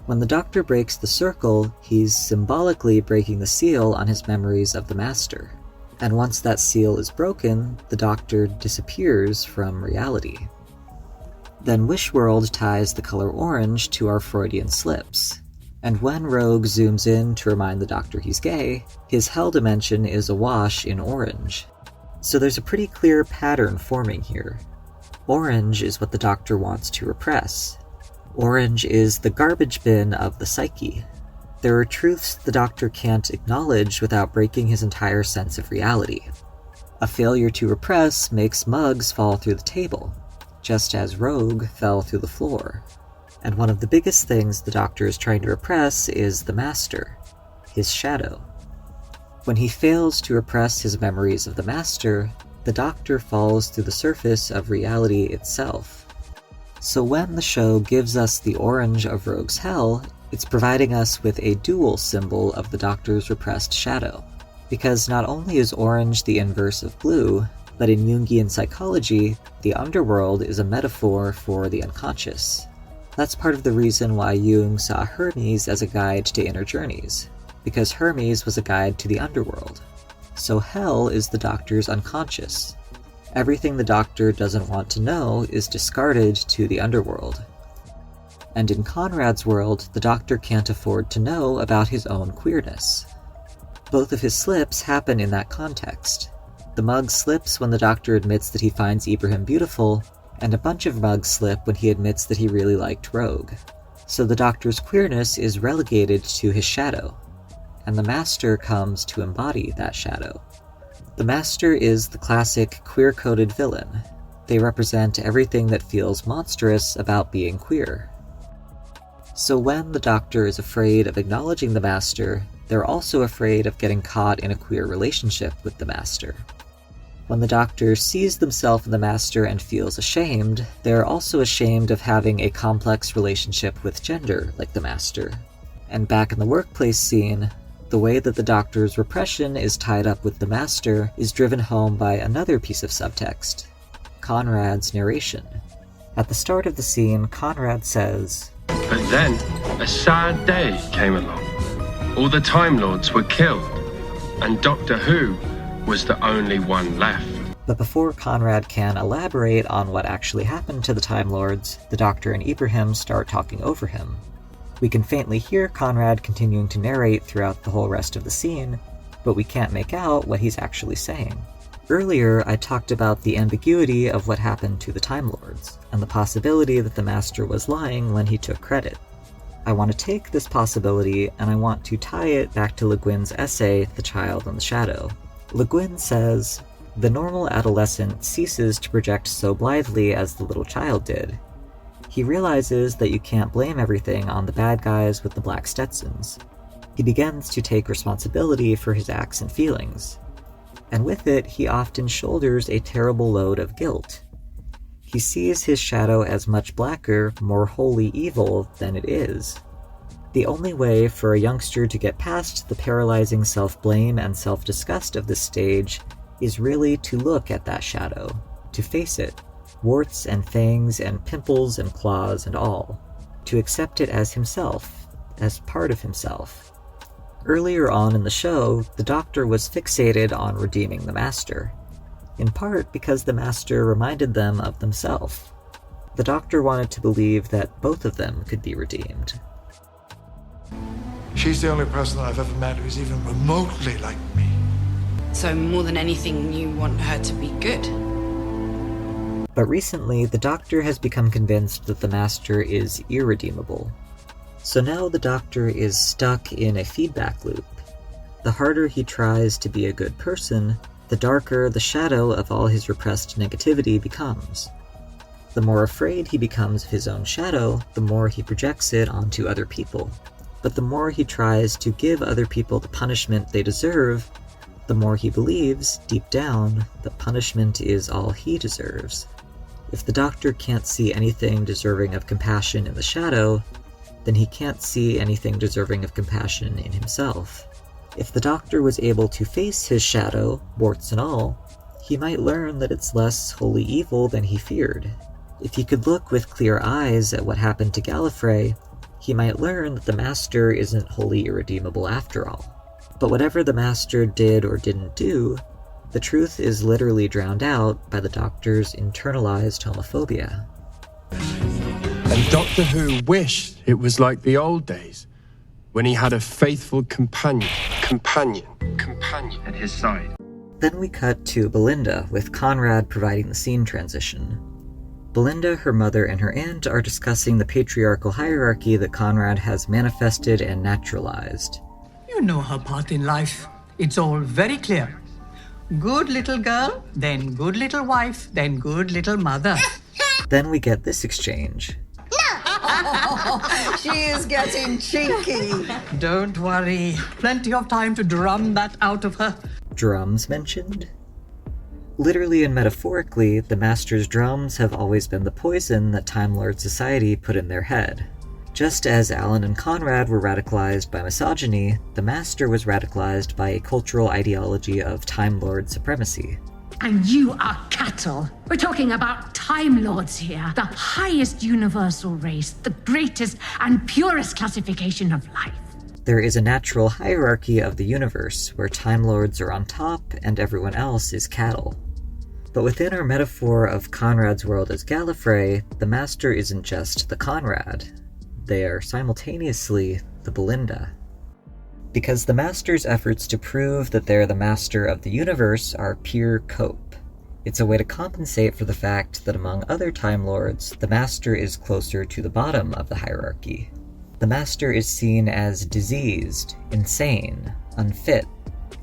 When the Doctor breaks the circle, he's symbolically breaking the seal on his memories of the Master. And once that seal is broken, the Doctor disappears from reality. Then Wishworld ties the color orange to our Freudian slips. And when Rogue zooms in to remind the Doctor he's gay, his hell dimension is awash in orange. So there's a pretty clear pattern forming here. Orange is what the Doctor wants to repress. Orange is the garbage bin of the psyche. There are truths the Doctor can't acknowledge without breaking his entire sense of reality. A failure to repress makes mugs fall through the table, just as Rogue fell through the floor. And one of the biggest things the Doctor is trying to repress is the Master, his shadow. When he fails to repress his memories of the Master, the Doctor falls through the surface of reality itself. So when the show gives us the orange of Rogue's hell, it's providing us with a dual symbol of the Doctor's repressed shadow. Because not only is orange the inverse of blue, but in Jungian psychology, the underworld is a metaphor for the unconscious. That's part of the reason why Jung saw Hermes as a guide to inner journeys, because Hermes was a guide to the underworld. So hell is the Doctor's unconscious. Everything the Doctor doesn't want to know is discarded to the underworld. And in Conrad's world, the Doctor can't afford to know about his own queerness. Both of his slips happen in that context. The mug slips when the Doctor admits that he finds Ibrahim beautiful, and a bunch of mugs slip when he admits that he really liked Rogue. So the Doctor's queerness is relegated to his shadow, and the Master comes to embody that shadow. The Master is the classic queer-coded villain. They represent everything that feels monstrous about being queer. So when the Doctor is afraid of acknowledging the Master, they're also afraid of getting caught in a queer relationship with the Master. When the Doctor sees themselves in the Master and feels ashamed, they're also ashamed of having a complex relationship with gender like the Master. And back in the workplace scene, the way that the Doctor's repression is tied up with the Master is driven home by another piece of subtext, Conrad's narration. At the start of the scene, Conrad says, But then, a sad day came along. All the Time Lords were killed, and Doctor Who was the only one left. But before Conrad can elaborate on what actually happened to the Time Lords, the Doctor and Ibrahim start talking over him. We can faintly hear Conrad continuing to narrate throughout the whole rest of the scene, but we can't make out what he's actually saying. Earlier, I talked about the ambiguity of what happened to the Time Lords, and the possibility that the Master was lying when he took credit. I want to take this possibility, and I want to tie it back to Le Guin's essay, The Child and the Shadow. Le Guin says, "The normal adolescent ceases to project so blithely as the little child did. He realizes that you can't blame everything on the bad guys with the black Stetsons. He begins to take responsibility for his acts and feelings. And with it, he often shoulders a terrible load of guilt. He sees his shadow as much blacker, more wholly evil than it is. The only way for a youngster to get past the paralyzing self-blame and self-disgust of this stage is really to look at that shadow, to face it, warts and fangs and pimples and claws and all, to accept it as himself, as part of himself." Earlier on in the show, the Doctor was fixated on redeeming the Master, in part because the Master reminded them of themselves. The Doctor wanted to believe that both of them could be redeemed. She's the only person that I've ever met who's even remotely like me. So more than anything, you want her to be good? But recently, the Doctor has become convinced that the Master is irredeemable. So now the Doctor is stuck in a feedback loop. The harder he tries to be a good person, the darker the shadow of all his repressed negativity becomes. The more afraid he becomes of his own shadow, the more he projects it onto other people. But the more he tries to give other people the punishment they deserve, the more he believes, deep down, that punishment is all he deserves. If the Doctor can't see anything deserving of compassion in the shadow, then he can't see anything deserving of compassion in himself. If the Doctor was able to face his shadow, warts and all, he might learn that it's less wholly evil than he feared. If he could look with clear eyes at what happened to Gallifrey, he might learn that the Master isn't wholly irredeemable after all. But whatever the Master did or didn't do, the truth is literally drowned out by the Doctor's internalized homophobia. And Doctor Who wished it was like the old days, when he had a faithful companion at his side. Then we cut to Belinda, with Conrad providing the scene transition. Belinda, her mother, and her aunt are discussing the patriarchal hierarchy that Conrad has manifested and naturalized. You know her part in life. It's all very clear. Good little girl, then good little wife, then good little mother. Then we get this exchange. She is getting cheeky. Don't worry. Plenty of time to drum that out of her. Drums mentioned? Literally and metaphorically, the Master's drums have always been the poison that Time Lord society put in their head. Just as Alan and Conrad were radicalized by misogyny, the Master was radicalized by a cultural ideology of Time Lord supremacy. And you are cattle. We're talking about Time Lords here. The highest universal race, the greatest and purest classification of life. There is a natural hierarchy of the universe, where Time Lords are on top and everyone else is cattle. But within our metaphor of Conrad's world as Gallifrey, the Master isn't just the Conrad. They are simultaneously the Belinda. Because the Master's efforts to prove that they're the master of the universe are pure cope. It's a way to compensate for the fact that among other Time Lords, the Master is closer to the bottom of the hierarchy. The Master is seen as diseased, insane, unfit.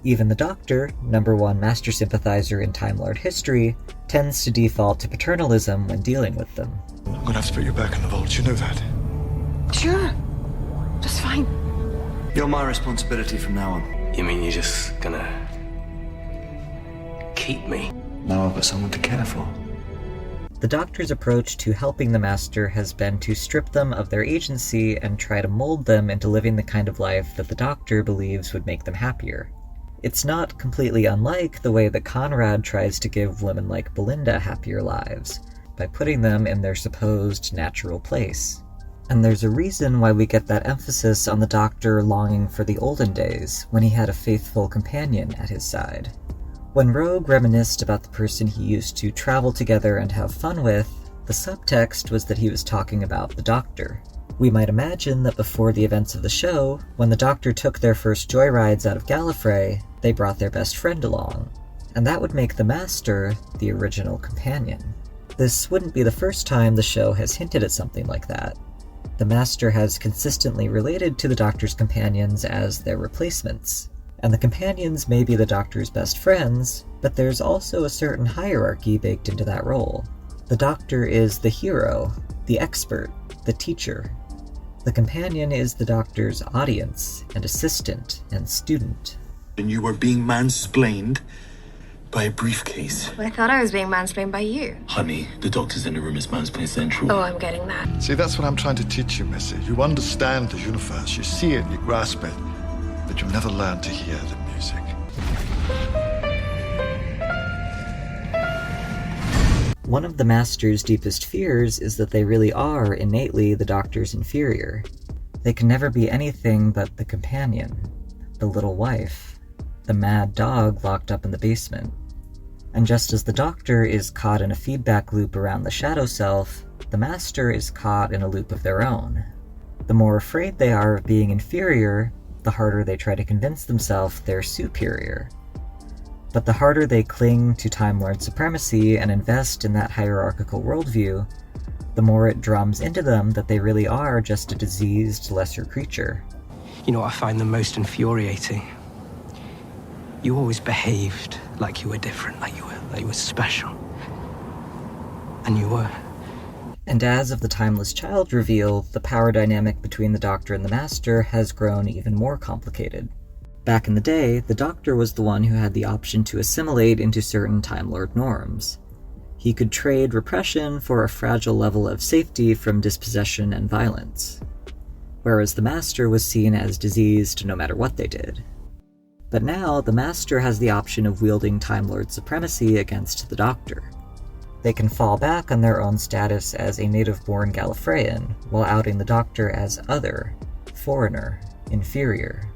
Even the Doctor, #1 Master sympathizer in Time Lord history, tends to default to paternalism when dealing with them. I'm gonna have to put you back in the vault, you know that? Sure. Just fine. You're my responsibility from now on. You mean you're just gonna keep me? Now I've got someone to care for. The Doctor's approach to helping the Master has been to strip them of their agency and try to mold them into living the kind of life that the Doctor believes would make them happier. It's not completely unlike the way that Conrad tries to give women like Belinda happier lives, by putting them in their supposed natural place. And there's a reason why we get that emphasis on the Doctor longing for the olden days, when he had a faithful companion at his side. When Rogue reminisced about the person he used to travel together and have fun with, the subtext was that he was talking about the Doctor. We might imagine that before the events of the show, when the Doctor took their first joyrides out of Gallifrey, they brought their best friend along, and that would make the Master the original companion. This wouldn't be the first time the show has hinted at something like that. The Master has consistently related to the Doctor's companions as their replacements, and the companions may be the Doctor's best friends, but there's also a certain hierarchy baked into that role. The Doctor is the hero, the expert, the teacher. The companion is the Doctor's audience and assistant and student. And you were being mansplained by a briefcase. I thought I was being mansplained by you. Honey, the doctor's in the room is mansplain central. Oh, I'm getting that. See, that's what I'm trying to teach you, Missy. You understand the universe, you see it, you grasp it, but you'll never learn to hear the music. One of the Master's deepest fears is that they really are innately the Doctor's inferior. They can never be anything but the companion, the little wife, the mad dog locked up in the basement. And just as the Doctor is caught in a feedback loop around the shadow self, the Master is caught in a loop of their own. The more afraid they are of being inferior, the harder they try to convince themselves they're superior. But the harder they cling to Time Lord supremacy and invest in that hierarchical worldview, the more it drums into them that they really are just a diseased, lesser creature. You know what I find the most infuriating? You always behaved like you were different, like you were special. And you were. And as of the Timeless Child reveal, the power dynamic between the Doctor and the Master has grown even more complicated. Back in the day, the Doctor was the one who had the option to assimilate into certain Time Lord norms. He could trade repression for a fragile level of safety from dispossession and violence, whereas the Master was seen as diseased no matter what they did. But now, the Master has the option of wielding Time Lord supremacy against the Doctor. They can fall back on their own status as a native-born Gallifreyan, while outing the Doctor as other, foreigner, inferior.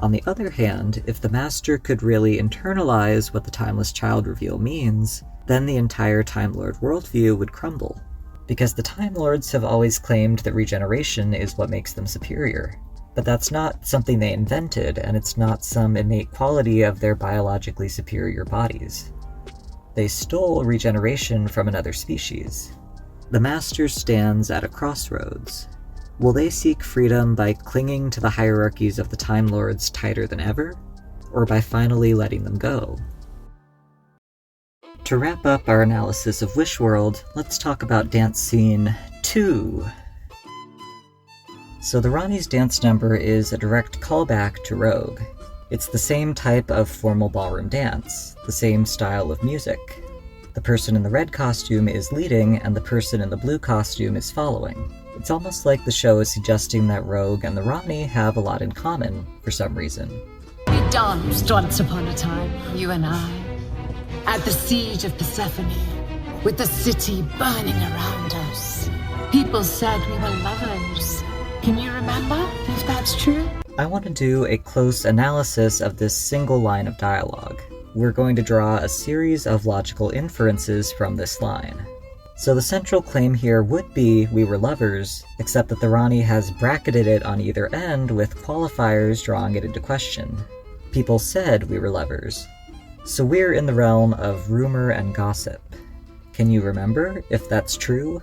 On the other hand, if the Master could really internalize what the Timeless Child reveal means, then the entire Time Lord worldview would crumble. Because the Time Lords have always claimed that regeneration is what makes them superior. But that's not something they invented, and it's not some innate quality of their biologically superior bodies. They stole regeneration from another species. The Master stands at a crossroads. Will they seek freedom by clinging to the hierarchies of the Time Lords tighter than ever, or by finally letting them go? To wrap up our analysis of Wishworld, let's talk about Dance Scene 2. So the Ronnie's dance number is a direct callback to Rogue. It's the same type of formal ballroom dance, the same style of music. The person in the red costume is leading, and the person in the blue costume is following. It's almost like the show is suggesting that Rogue and the Ronnie have a lot in common, for some reason. We danced once upon a time, you and I, at the siege of Persephone, with the city burning around us. People said we were lovers. Can you remember, if that's true? I want to do a close analysis of this single line of dialogue. We're going to draw a series of logical inferences from this line. So the central claim here would be we were lovers, except that the Ronnie has bracketed it on either end with qualifiers drawing it into question. People said we were lovers. So we're in the realm of rumor and gossip. Can you remember if that's true?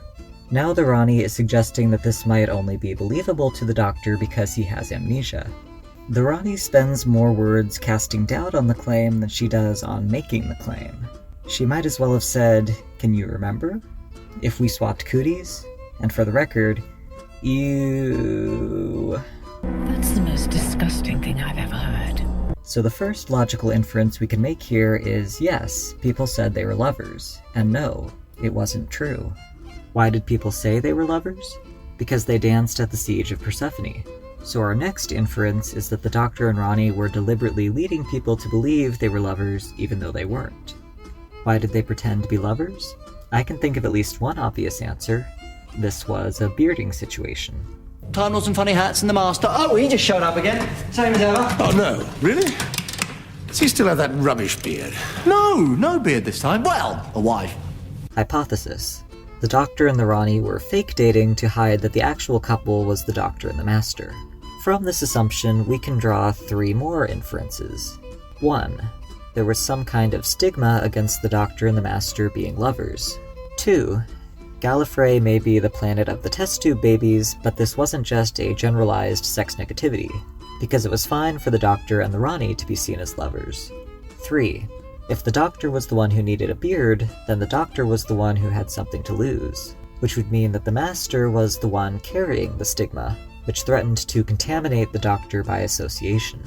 Now the Ronnie is suggesting that this might only be believable to the Doctor because he has amnesia. The Ronnie spends more words casting doubt on the claim than she does on making the claim. She might as well have said, "Can you remember? If we swapped cooties?" And for the record, ew. That's the most disgusting thing I've ever heard. So the first logical inference we can make here is yes, people said they were lovers, and no, it wasn't true. Why did people say they were lovers? Because they danced at the siege of Persephone. So our next inference is that the Doctor and Ronnie were deliberately leading people to believe they were lovers even though they weren't. Why did they pretend to be lovers? I can think of at least one obvious answer. this was a bearding situation. Tunnels and funny hats and the master. Oh, he just showed up again. Same as ever. Oh, no. Really? Does he still have that rubbish beard? No beard this time. Well, a wife. Hypothesis. The Doctor and the Rani were fake dating to hide that the actual couple was the Doctor and the Master. From this assumption, we can draw 3 more inferences. 1. There was some kind of stigma against the Doctor and the Master being lovers. 2. Gallifrey may be the planet of the test tube babies, but this wasn't just a generalized sex negativity, because it was fine for the Doctor and the Rani to be seen as lovers. 3. If the Doctor was the one who needed a beard, then the Doctor was the one who had something to lose, which would mean that the Master was the one carrying the stigma, which threatened to contaminate the Doctor by association.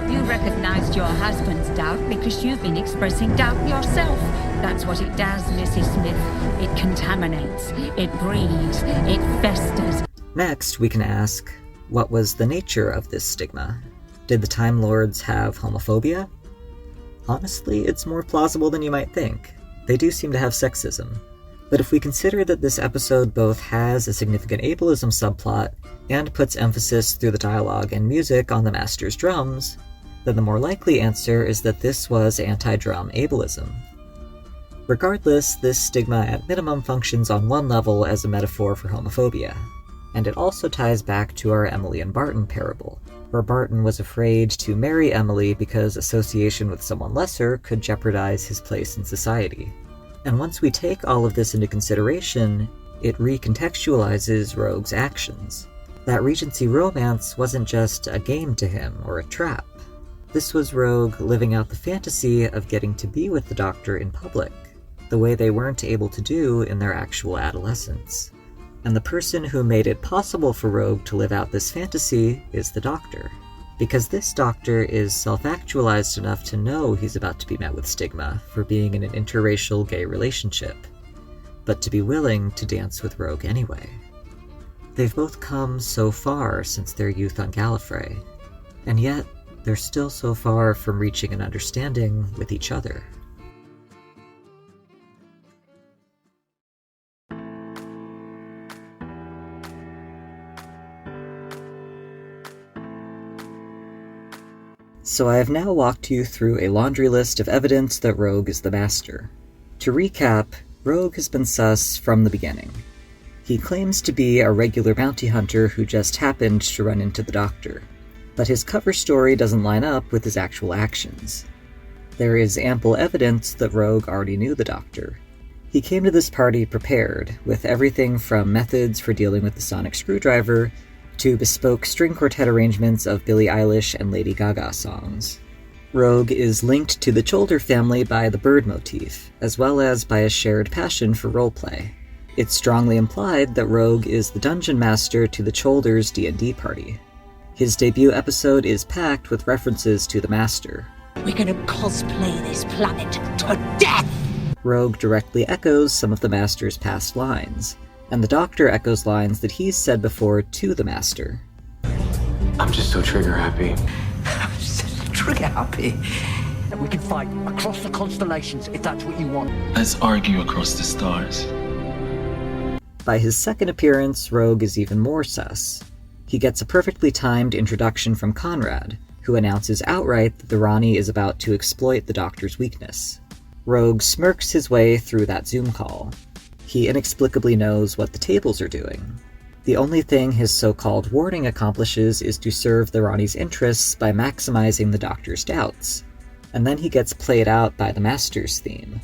You recognized your husband's doubt because you've been expressing doubt yourself. That's what it does, Mrs. Smith. It contaminates, it breeds, it festers. Next, we can ask, what was the nature of this stigma? Did the Time Lords have homophobia? Honestly, it's more plausible than you might think. They do seem to have sexism. But if we consider that this episode both has a significant ableism subplot and puts emphasis through the dialogue and music on the Master's drums, then the more likely answer is that this was anti-drum ableism. Regardless, this stigma at minimum functions on one level as a metaphor for homophobia, and it also ties back to our Emily and Barton parable, where Barton was afraid to marry Emily because association with someone lesser could jeopardize his place in society. And once we take all of this into consideration, it recontextualizes Rogue's actions. That Regency romance wasn't just a game to him or a trap. This was Rogue living out the fantasy of getting to be with the Doctor in public, the way they weren't able to do in their actual adolescence. And the person who made it possible for Rogue to live out this fantasy is the Doctor, because this Doctor is self-actualized enough to know he's about to be met with stigma for being in an interracial gay relationship, but to be willing to dance with Rogue anyway. They've both come so far since their youth on Gallifrey, and yet they're still so far from reaching an understanding with each other. So I have now walked you through a laundry list of evidence that Rogue is the Master. To recap, Rogue has been sus from the beginning. He claims to be a regular bounty hunter who just happened to run into the Doctor, but his cover story doesn't line up with his actual actions. There is ample evidence that Rogue already knew the Doctor. He came to this party prepared, with everything from methods for dealing with the sonic screwdriver to bespoke string quartet arrangements of Billie Eilish and Lady Gaga songs. Rogue is linked to the Cholder family by the bird motif, as well as by a shared passion for roleplay. It's strongly implied that Rogue is the dungeon master to the Cholders' D&D party. His debut episode is packed with references to the Master. We're gonna cosplay this planet to death! Rogue directly echoes some of the Master's past lines, and the Doctor echoes lines that he's said before to the Master. I'm just so trigger happy. Trigger happy. And we can fight across the constellations if that's what you want. Let's argue across the stars. By his second appearance, Rogue is even more sus. He gets a perfectly timed introduction from Conrad, who announces outright that the Rani is about to exploit the Doctor's weakness. Rogue smirks his way through that Zoom call. He inexplicably knows what the tables are doing. The only thing his so-called warning accomplishes is to serve the Rani's interests by maximizing the Doctor's doubts, and then he gets played out by the Master's theme.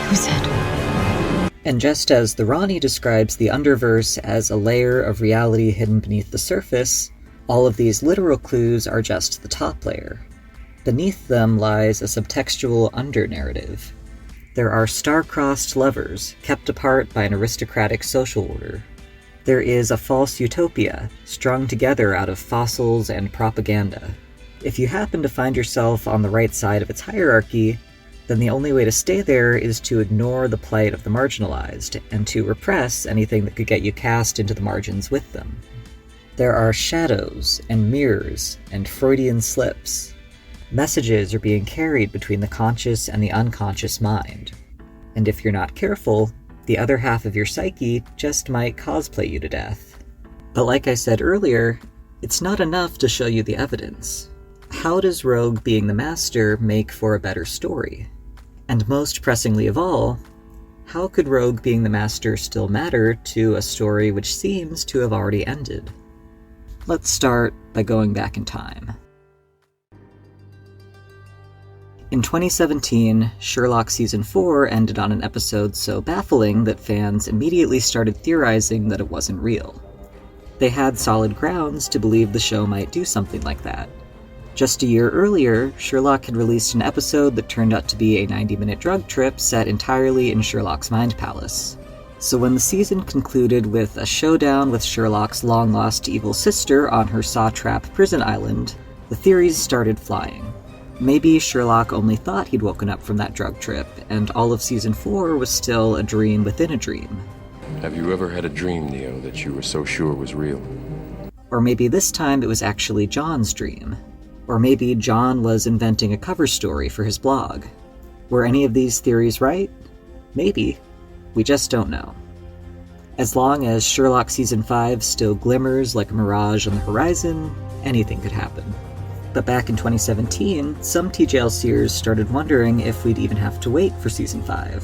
Who's it? And just as the Rani describes the Underverse as a layer of reality hidden beneath the surface, all of these literal clues are just the top layer. Beneath them lies a subtextual under-narrative. There are star-crossed lovers, kept apart by an aristocratic social order. There is a false utopia, strung together out of fossils and propaganda. If you happen to find yourself on the right side of its hierarchy, then the only way to stay there is to ignore the plight of the marginalized, and to repress anything that could get you cast into the margins with them. There are shadows, and mirrors, and Freudian slips. Messages are being carried between the conscious and the unconscious mind. And if you're not careful, The other half of your psyche just might cosplay you to death. But like I said earlier, it's not enough to show you the evidence. How does Rogue being the Master make for a better story? And most pressingly of all, how could Rogue being the Master still matter to a story which seems to have already ended? Let's start by going back in time. In 2017, Sherlock Season 4 ended on an episode so baffling that fans immediately started theorizing that it wasn't real. They had solid grounds to believe the show might do something like that. Just a year earlier, Sherlock had released an episode that turned out to be a 90-minute drug trip set entirely in Sherlock's mind palace. So when the season concluded with a showdown with Sherlock's long-lost evil sister on her saw-trap prison island, the theories started flying. Maybe Sherlock only thought he'd woken up from that drug trip, and all of Season 4 was still a dream within a dream. Have you ever had a dream, Neo, that you were so sure was real? Or maybe this time it was actually John's dream. Or maybe John was inventing a cover story for his blog. Were any of these theories right? Maybe. We just don't know. As long as Sherlock Season 5 still glimmers like a mirage on the horizon, anything could happen. But back in 2017, some TJLCers started wondering if we'd even have to wait for Season 5.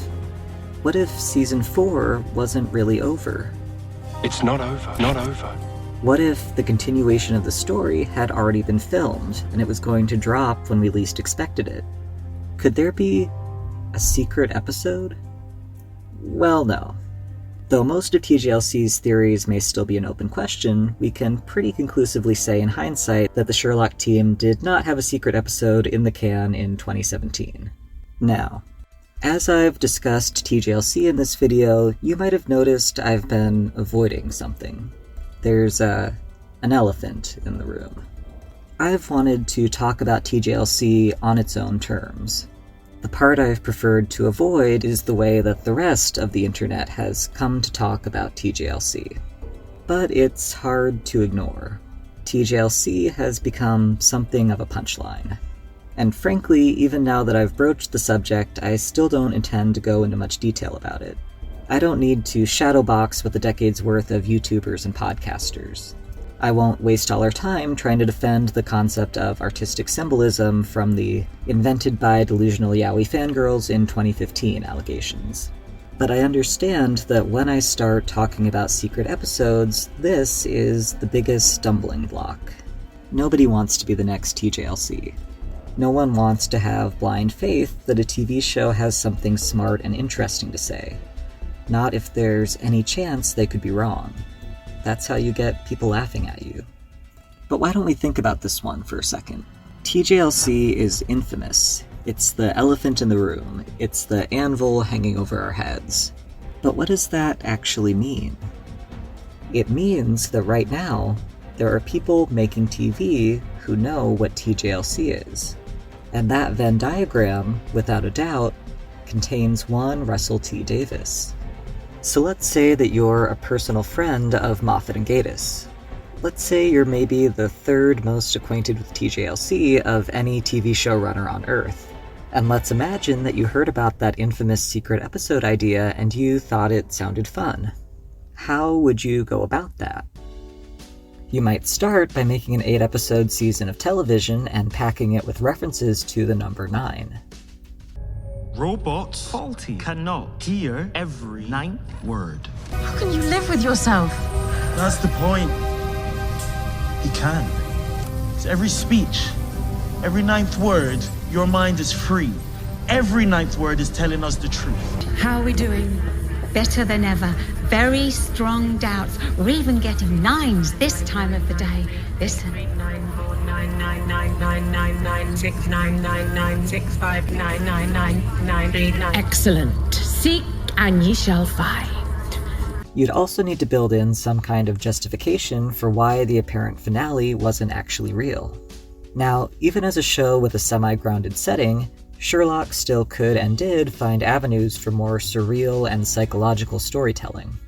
What if Season 4 wasn't really over? It's not over. Not over. What if the continuation of the story had already been filmed, and it was going to drop when we least expected it? Could there be a secret episode? Well, no. Though most of TJLC's theories may still be an open question, we can pretty conclusively say in hindsight that the Sherlock team did not have a secret episode in the can in 2017. Now, as I've discussed TJLC in this video, you might have noticed I've been avoiding something. There's an elephant in the room. I've wanted to talk about TJLC on its own terms. The part I've preferred to avoid is the way that the rest of the internet has come to talk about TJLC. But it's hard to ignore. TJLC has become something of a punchline. And frankly, even now that I've broached the subject, I still don't intend to go into much detail about it. I don't need to shadowbox with a decade's worth of YouTubers and podcasters. I won't waste all our time trying to defend the concept of artistic symbolism from the invented by delusional yaoi fangirls in 2015 allegations. But I understand that when I start talking about secret episodes, this is the biggest stumbling block. Nobody wants to be the next TJLC. No one wants to have blind faith that a TV show has something smart and interesting to say. Not if there's any chance they could be wrong. That's how you get people laughing at you. But why don't we think about this one for a second? TJLC is infamous. It's the elephant in the room. It's the anvil hanging over our heads. But what does that actually mean? It means that right now, there are people making TV who know what TJLC is. And that Venn diagram, without a doubt, contains one Russell T. Davis. So let's say that you're a personal friend of Moffat and Gatiss. Let's say you're maybe the third most acquainted with TJLC of any TV showrunner on Earth. And let's imagine that you heard about that infamous secret episode idea and you thought it sounded fun. How would you go about that? You might start by making an 8-episode season of television and packing it with references to the number 9. Robots faulty cannot hear every 9th word. How can you live with yourself? That's the point. He can. It's every speech, every 9th word, your mind is free. Every 9th word is telling us the truth. How are we doing? Better than ever. Very strong doubts. We're even getting 9s this time of the day. Listen. 89996999659999939. Excellent. Seek and ye shall find. You'd also need to build in some kind of justification for why the apparent finale wasn't actually real. Now, even as a show with a semi-grounded setting, Sherlock still could and did find avenues for more surreal and psychological storytelling.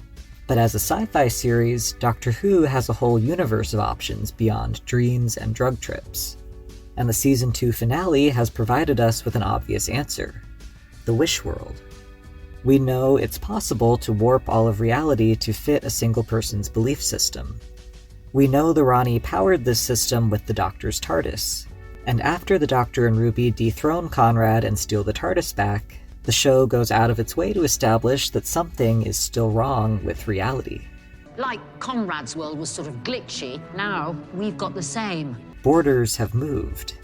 But as a sci-fi series, Doctor Who has a whole universe of options beyond dreams and drug trips. And the Season 2 finale has provided us with an obvious answer. The Wish World. We know it's possible to warp all of reality to fit a single person's belief system. We know the Rani powered this system with the Doctor's TARDIS. And after the Doctor and Ruby dethrone Conrad and steal the TARDIS back, the show goes out of its way to establish that something is still wrong with reality. Like Conrad's world was sort of glitchy, now we've got the same. Borders have moved.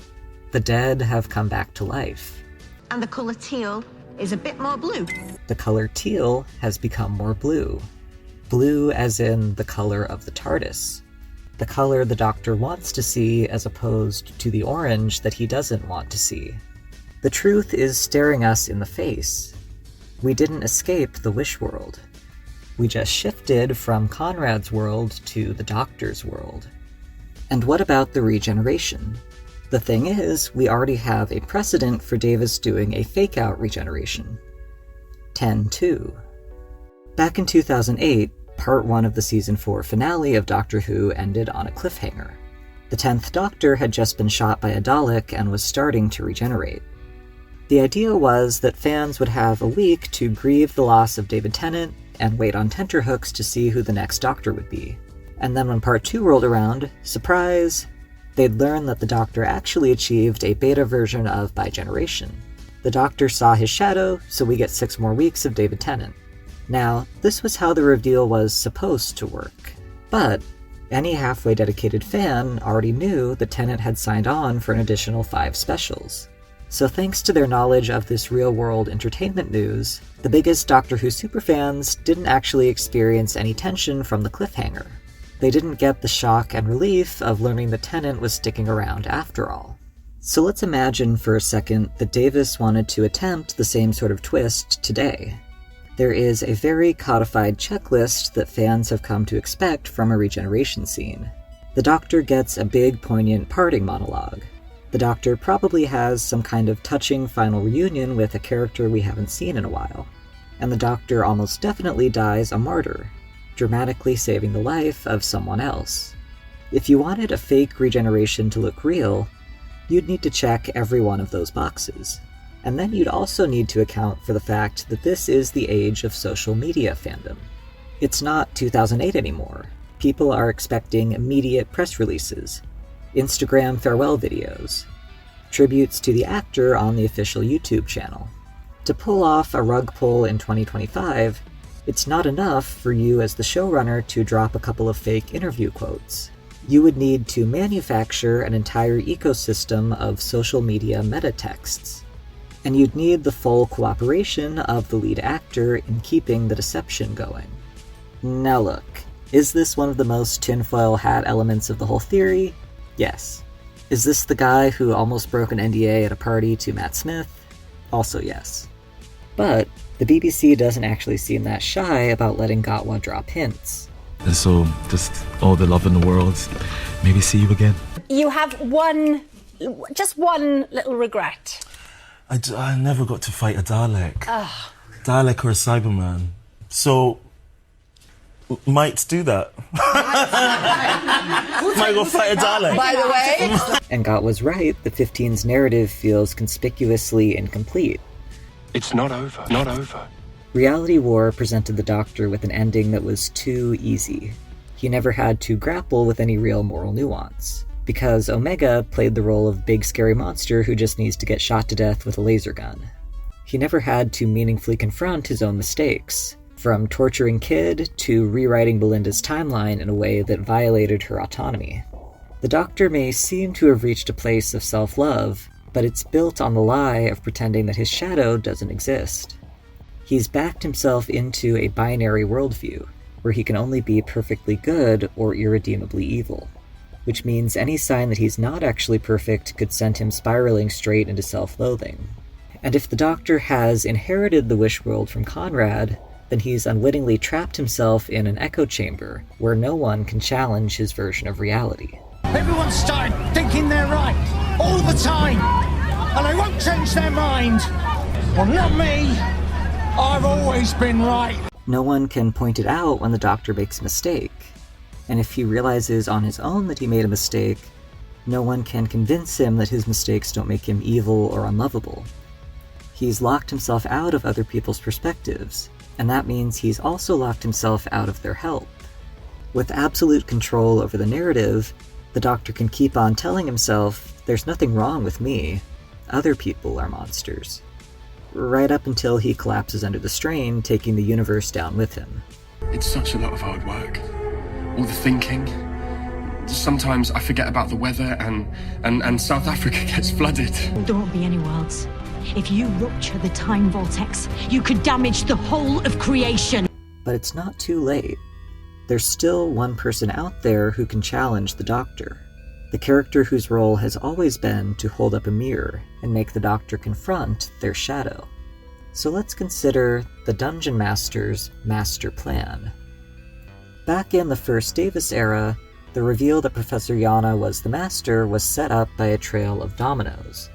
The dead have come back to life. And the colour teal is a bit more blue. The color teal has become more blue. Blue as in the color of the TARDIS. The color the Doctor wants to see as opposed to the orange that he doesn't want to see. The truth is staring us in the face. We didn't escape the Wish world. We just shifted from Conrad's world to the Doctor's world. And what about the regeneration? The thing is, we already have a precedent for Davis doing a fake-out regeneration. 10-2. Back in 2008, Part 1 of the Season 4 finale of Doctor Who ended on a cliffhanger. The 10th Doctor had just been shot by a Dalek and was starting to regenerate. The idea was that fans would have a week to grieve the loss of David Tennant and wait on tenterhooks to see who the next Doctor would be. And then when Part 2 rolled around, surprise, they'd learn that the Doctor actually achieved a beta version of bigeneration. The Doctor saw his shadow, so we get 6 more weeks of David Tennant. Now, this was how the reveal was supposed to work. But any halfway dedicated fan already knew that Tennant had signed on for an additional 5 specials. So thanks to their knowledge of this real-world entertainment news, the biggest Doctor Who superfans didn't actually experience any tension from the cliffhanger. They didn't get the shock and relief of learning that Tennant was sticking around after all. So let's imagine for a second that Davis wanted to attempt the same sort of twist today. There is a very codified checklist that fans have come to expect from a regeneration scene. The Doctor gets a big, poignant parting monologue. The Doctor probably has some kind of touching final reunion with a character we haven't seen in a while. And the Doctor almost definitely dies a martyr, dramatically saving the life of someone else. If you wanted a fake regeneration to look real, you'd need to check every one of those boxes. And then you'd also need to account for the fact that this is the age of social media fandom. It's not 2008 anymore. People are expecting immediate press releases, Instagram farewell videos, tributes to the actor on the official YouTube channel. To pull off a rug pull in 2025, it's not enough for you as the showrunner to drop a couple of fake interview quotes. You would need to manufacture an entire ecosystem of social media meta texts. And you'd need the full cooperation of the lead actor in keeping the deception going. Now look, is this one of the most tinfoil hat elements of the whole theory? Yes. Is this the guy who almost broke an NDA at a party to Matt Smith? Also yes. But the BBC doesn't actually seem that shy about letting Gatwa drop hints. And so, just all the love in the world. Maybe see you again. You have just one little regret. I never got to fight a Dalek. Dalek or a Cyberman. So, might do that. Might go fight a Dalek. By the way. And Gatwa's right, the 15's narrative feels conspicuously incomplete. It's not over. Not over. Reality War presented the Doctor with an ending that was too easy. He never had to grapple with any real moral nuance, because Omega played the role of big scary monster who just needs to get shot to death with a laser gun. He never had to meaningfully confront his own mistakes, from torturing Kid to rewriting Belinda's timeline in a way that violated her autonomy. The Doctor may seem to have reached a place of self-love, but it's built on the lie of pretending that his shadow doesn't exist. He's backed himself into a binary worldview, where he can only be perfectly good or irredeemably evil, which means any sign that he's not actually perfect could send him spiraling straight into self-loathing. And if the Doctor has inherited the Wish world from Conrad, then he's unwittingly trapped himself in an echo chamber where no one can challenge his version of reality. Everyone started thinking they're right, all the time, and they won't change their mind. Well, not me. I've always been right. No one can point it out when the Doctor makes a mistake. And if he realizes on his own that he made a mistake, no one can convince him that his mistakes don't make him evil or unlovable. He's locked himself out of other people's perspectives, and that means he's also locked himself out of their help. With absolute control over the narrative, the Doctor can keep on telling himself, there's nothing wrong with me, other people are monsters. Right up until he collapses under the strain, taking the universe down with him. It's such a lot of hard work. All the thinking. Sometimes I forget about the weather and South Africa gets flooded. There won't be any worlds. If you rupture the time vortex, you could damage the whole of creation. But it's not too late. There's still one person out there who can challenge the Doctor. The character whose role has always been to hold up a mirror and make the Doctor confront their shadow. So let's consider the Dungeon Master's master plan. Back in the first Davis era, the reveal that Professor Yana was the Master was set up by a trail of dominoes.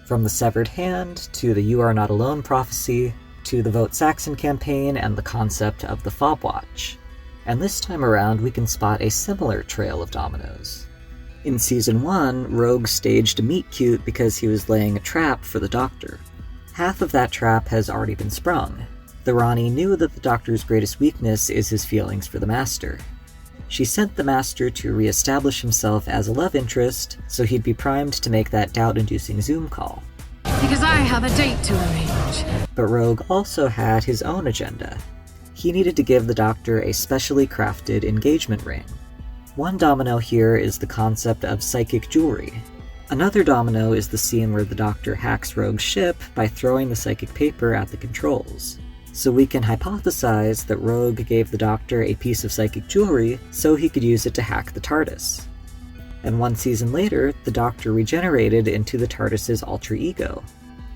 From the severed hand, to the You Are Not Alone prophecy, to the Vote Saxon campaign and the concept of the Fob Watch. And this time around we can spot a similar trail of dominoes. In Season 1, Rogue staged a meet-cute because he was laying a trap for the Doctor. Half of that trap has already been sprung. The Rani knew that the Doctor's greatest weakness is his feelings for the Master. She sent the Master to re-establish himself as a love interest, so he'd be primed to make that doubt-inducing Zoom call. Because I have a date to arrange. But Rogue also had his own agenda. He needed to give the Doctor a specially crafted engagement ring. One domino here is the concept of psychic jewelry. Another domino is the scene where the Doctor hacks Rogue's ship by throwing the psychic paper at the controls. So we can hypothesize that Rogue gave the Doctor a piece of psychic jewelry so he could use it to hack the TARDIS. And one season later, the Doctor regenerated into the TARDIS's alter ego,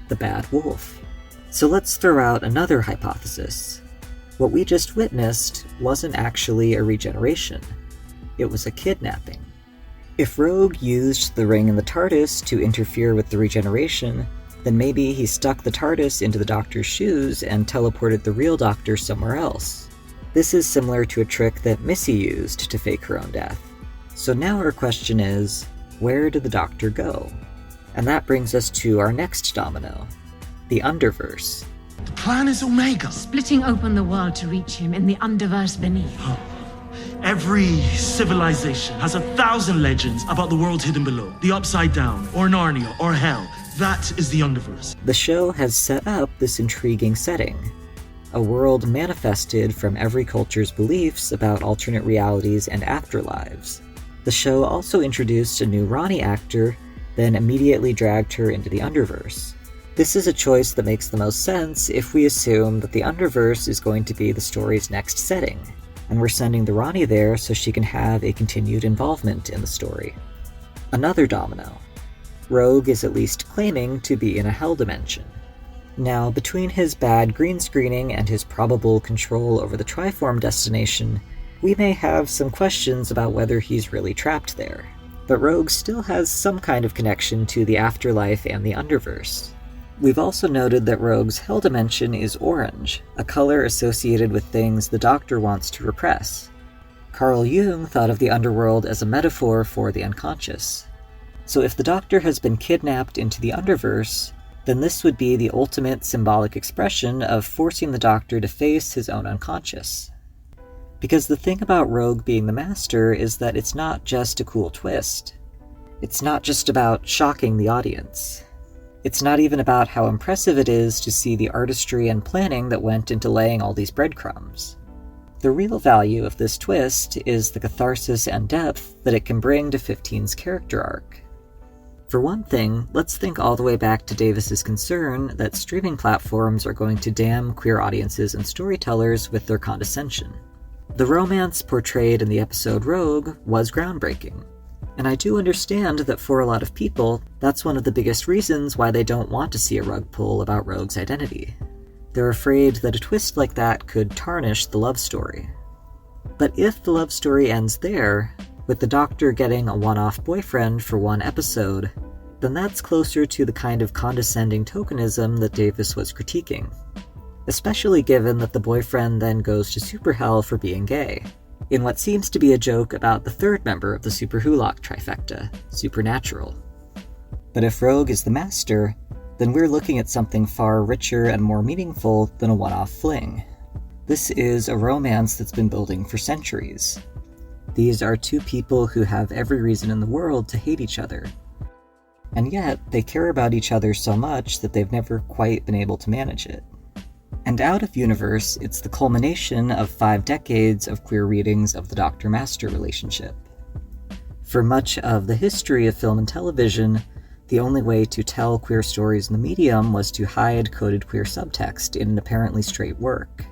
the Bad Wolf. So let's throw out another hypothesis. What we just witnessed wasn't actually a regeneration. It was a kidnapping. If Rogue used the ring in the TARDIS to interfere with the regeneration, then maybe he stuck the TARDIS into the Doctor's shoes and teleported the real Doctor somewhere else. This is similar to a trick that Missy used to fake her own death. So now our question is, where did the Doctor go? And that brings us to our next domino, the Underverse. The plan is Omega. Splitting open the world to reach him in the Underverse beneath. Every civilization has 1,000 legends about the world hidden below, the Upside Down, or Narnia, or Hell. That is the Underverse. The show has set up this intriguing setting, a world manifested from every culture's beliefs about alternate realities and afterlives. The show also introduced a new Rani actor, then immediately dragged her into the Underverse. This is a choice that makes the most sense if we assume that the Underverse is going to be the story's next setting, and we're sending the Rani there so she can have a continued involvement in the story. Another domino. Rogue is at least claiming to be in a hell dimension. Now, between his bad green screening and his probable control over the Triform destination, we may have some questions about whether he's really trapped there. But Rogue still has some kind of connection to the afterlife and the Underverse. We've also noted that Rogue's hell dimension is orange, a color associated with things the Doctor wants to repress. Carl Jung thought of the underworld as a metaphor for the unconscious. So if the Doctor has been kidnapped into the Underverse, then this would be the ultimate symbolic expression of forcing the Doctor to face his own unconscious. Because the thing about Rogue being the Master is that it's not just a cool twist. It's not just about shocking the audience. It's not even about how impressive it is to see the artistry and planning that went into laying all these breadcrumbs. The real value of this twist is the catharsis and depth that it can bring to 15's character arc. For one thing, let's think all the way back to Davis's concern that streaming platforms are going to damn queer audiences and storytellers with their condescension. The romance portrayed in the episode Rogue was groundbreaking. And I do understand that for a lot of people, that's one of the biggest reasons why they don't want to see a rug pull about Rogue's identity. They're afraid that a twist like that could tarnish the love story. But if the love story ends there, with the Doctor getting a one-off boyfriend for one episode, then that's closer to the kind of condescending tokenism that Davis was critiquing. Especially given that the boyfriend then goes to super hell for being gay, in what seems to be a joke about the third member of the Super Hulock trifecta, Supernatural. But if Rogue is the Master, then we're looking at something far richer and more meaningful than a one-off fling. This is a romance that's been building for centuries. These are two people who have every reason in the world to hate each other. And yet, they care about each other so much that they've never quite been able to manage it. And out of universe, it's the culmination of 5 decades of queer readings of the Doctor-Master relationship. For much of the history of film and television, the only way to tell queer stories in the medium was to hide coded queer subtext in an apparently straight work.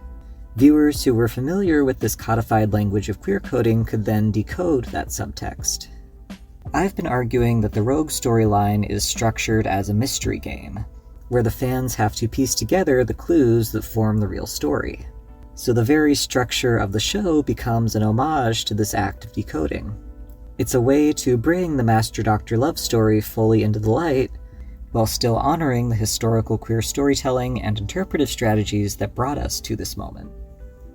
Viewers who were familiar with this codified language of queer coding could then decode that subtext. I've been arguing that the Rogue storyline is structured as a mystery game, where the fans have to piece together the clues that form the real story. So the very structure of the show becomes an homage to this act of decoding. It's a way to bring the Master Doctor love story fully into the light, while still honoring the historical queer storytelling and interpretive strategies that brought us to this moment.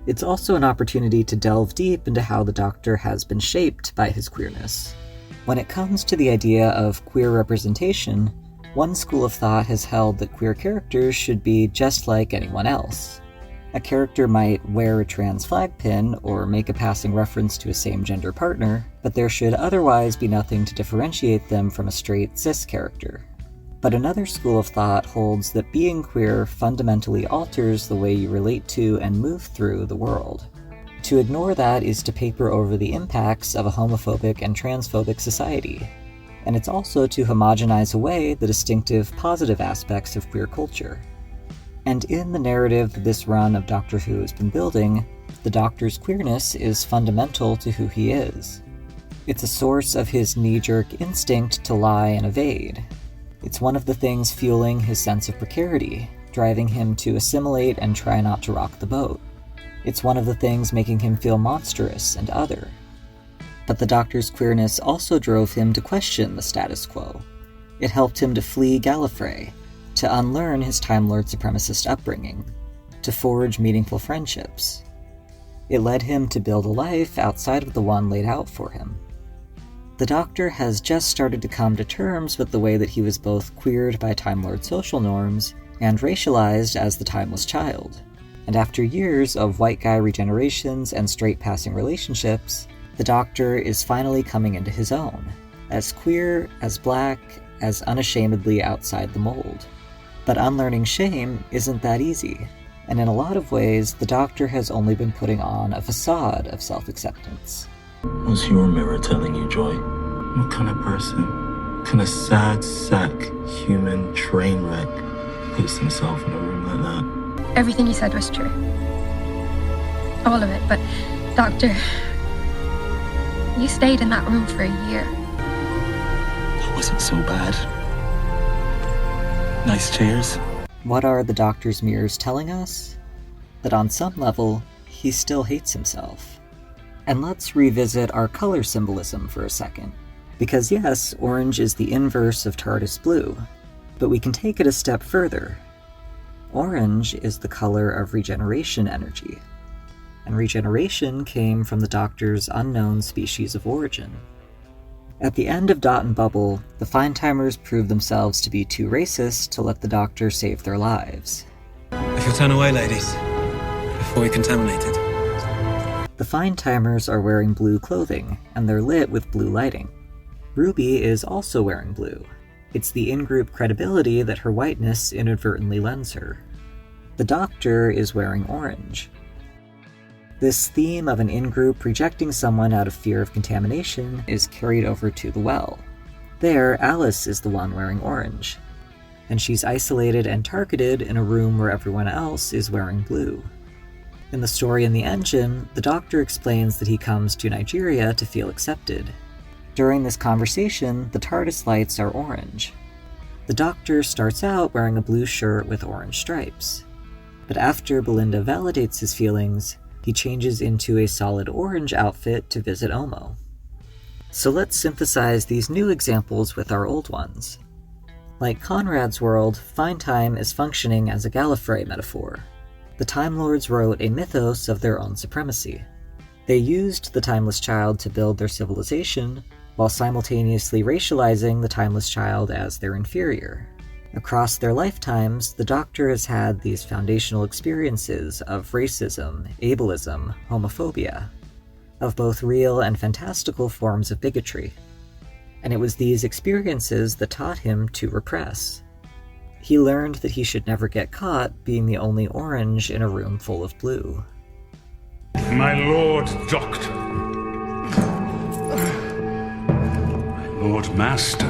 It's also an opportunity to delve deep into how the Doctor has been shaped by his queerness. When it comes to the idea of queer representation, one school of thought has held that queer characters should be just like anyone else. A character might wear a trans flag pin or make a passing reference to a same-gender partner, but there should otherwise be nothing to differentiate them from a straight cis character. But another school of thought holds that being queer fundamentally alters the way you relate to and move through the world. To ignore that is to paper over the impacts of a homophobic and transphobic society. And it's also to homogenize away the distinctive positive aspects of queer culture. And in the narrative that this run of Doctor Who has been building, the Doctor's queerness is fundamental to who he is. It's a source of his knee-jerk instinct to lie and evade. It's one of the things fueling his sense of precarity, driving him to assimilate and try not to rock the boat. It's one of the things making him feel monstrous and other. But the Doctor's queerness also drove him to question the status quo. It helped him to flee Gallifrey, to unlearn his Time Lord supremacist upbringing, to forge meaningful friendships. It led him to build a life outside of the one laid out for him. The Doctor has just started to come to terms with the way that he was both queered by Time Lord social norms and racialized as the timeless child. And after years of white guy regenerations and straight-passing relationships, the Doctor is finally coming into his own, as queer, as black, as unashamedly outside the mold. But unlearning shame isn't that easy, and in a lot of ways, the Doctor has only been putting on a facade of self-acceptance. What's your mirror telling you, Joy? What kind of person can a sad sack human train wreck puts himself in a room like that? Everything you said was true. All of it, but Doctor, you stayed in that room for a year. That wasn't so bad. Nice chairs. What are the Doctor's mirrors telling us? That on some level, he still hates himself. And let's revisit our color symbolism for a second. Because yes, orange is the inverse of TARDIS blue, but we can take it a step further. Orange is the color of regeneration energy, and regeneration came from the Doctor's unknown species of origin. At the end of Dot and Bubble, the Fine-Timers proved themselves to be too racist to let the Doctor save their lives. If you'll turn away, ladies, before you're contaminated. The Fine-Timers are wearing blue clothing, and they're lit with blue lighting. Ruby is also wearing blue. It's the in-group credibility that her whiteness inadvertently lends her. The Doctor is wearing orange. This theme of an in-group rejecting someone out of fear of contamination is carried over to the well. There, Alice is the one wearing orange, and she's isolated and targeted in a room where everyone else is wearing blue. In the story in the engine, the Doctor explains that he comes to Nigeria to feel accepted. During this conversation, the TARDIS lights are orange. The Doctor starts out wearing a blue shirt with orange stripes, but after Belinda validates his feelings, he changes into a solid orange outfit to visit Omo. So let's synthesize these new examples with our old ones. Like Conrad's world, Fine Time is functioning as a Gallifrey metaphor. The Time Lords wrote a mythos of their own supremacy. They used the Timeless Child to build their civilization, while simultaneously racializing the Timeless Child as their inferior. Across their lifetimes, the Doctor has had these foundational experiences of racism, ableism, homophobia, of both real and fantastical forms of bigotry. And it was these experiences that taught him to repress. He learned that he should never get caught being the only orange in a room full of blue. My Lord Doctor. My Lord Master.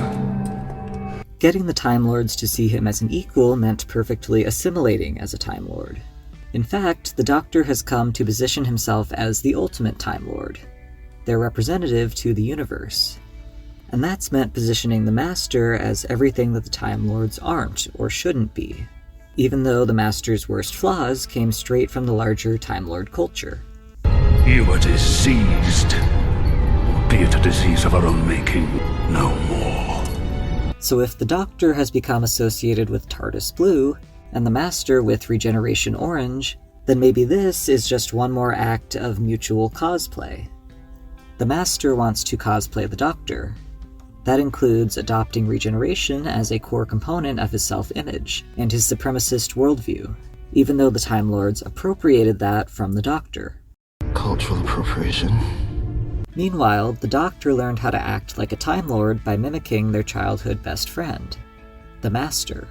Getting the Time Lords to see him as an equal meant perfectly assimilating as a Time Lord. In fact, the Doctor has come to position himself as the ultimate Time Lord, their representative to the universe. And that's meant positioning the Master as everything that the Time Lords aren't or shouldn't be, even though the Master's worst flaws came straight from the larger Time Lord culture. You are diseased, albeit a disease of our own making, no more. So if the Doctor has become associated with TARDIS Blue, and the Master with Regeneration Orange, then maybe this is just one more act of mutual cosplay. The Master wants to cosplay the Doctor. That includes adopting regeneration as a core component of his self-image and his supremacist worldview, even though the Time Lords appropriated that from the Doctor. Cultural appropriation. Meanwhile, the Doctor learned how to act like a Time Lord by mimicking their childhood best friend, the Master.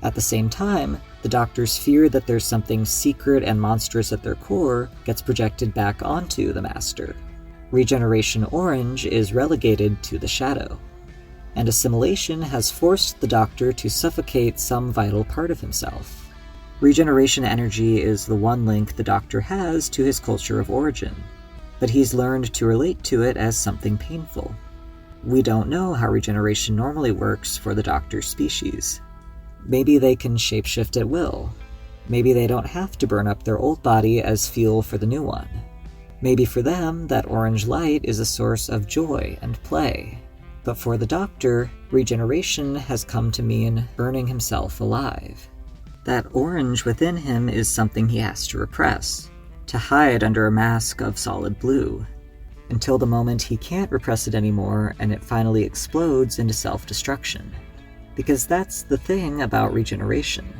At the same time, the Doctor's fear that there's something secret and monstrous at their core gets projected back onto the Master. Regeneration Orange is relegated to the shadow, and assimilation has forced the Doctor to suffocate some vital part of himself. Regeneration energy is the one link the Doctor has to his culture of origin, but he's learned to relate to it as something painful. We don't know how regeneration normally works for the Doctor's species. Maybe they can shapeshift at will. Maybe they don't have to burn up their old body as fuel for the new one. Maybe for them, that orange light is a source of joy and play. But for the Doctor, regeneration has come to mean burning himself alive. That orange within him is something he has to repress, to hide under a mask of solid blue, until the moment he can't repress it anymore and it finally explodes into self-destruction. Because that's the thing about regeneration.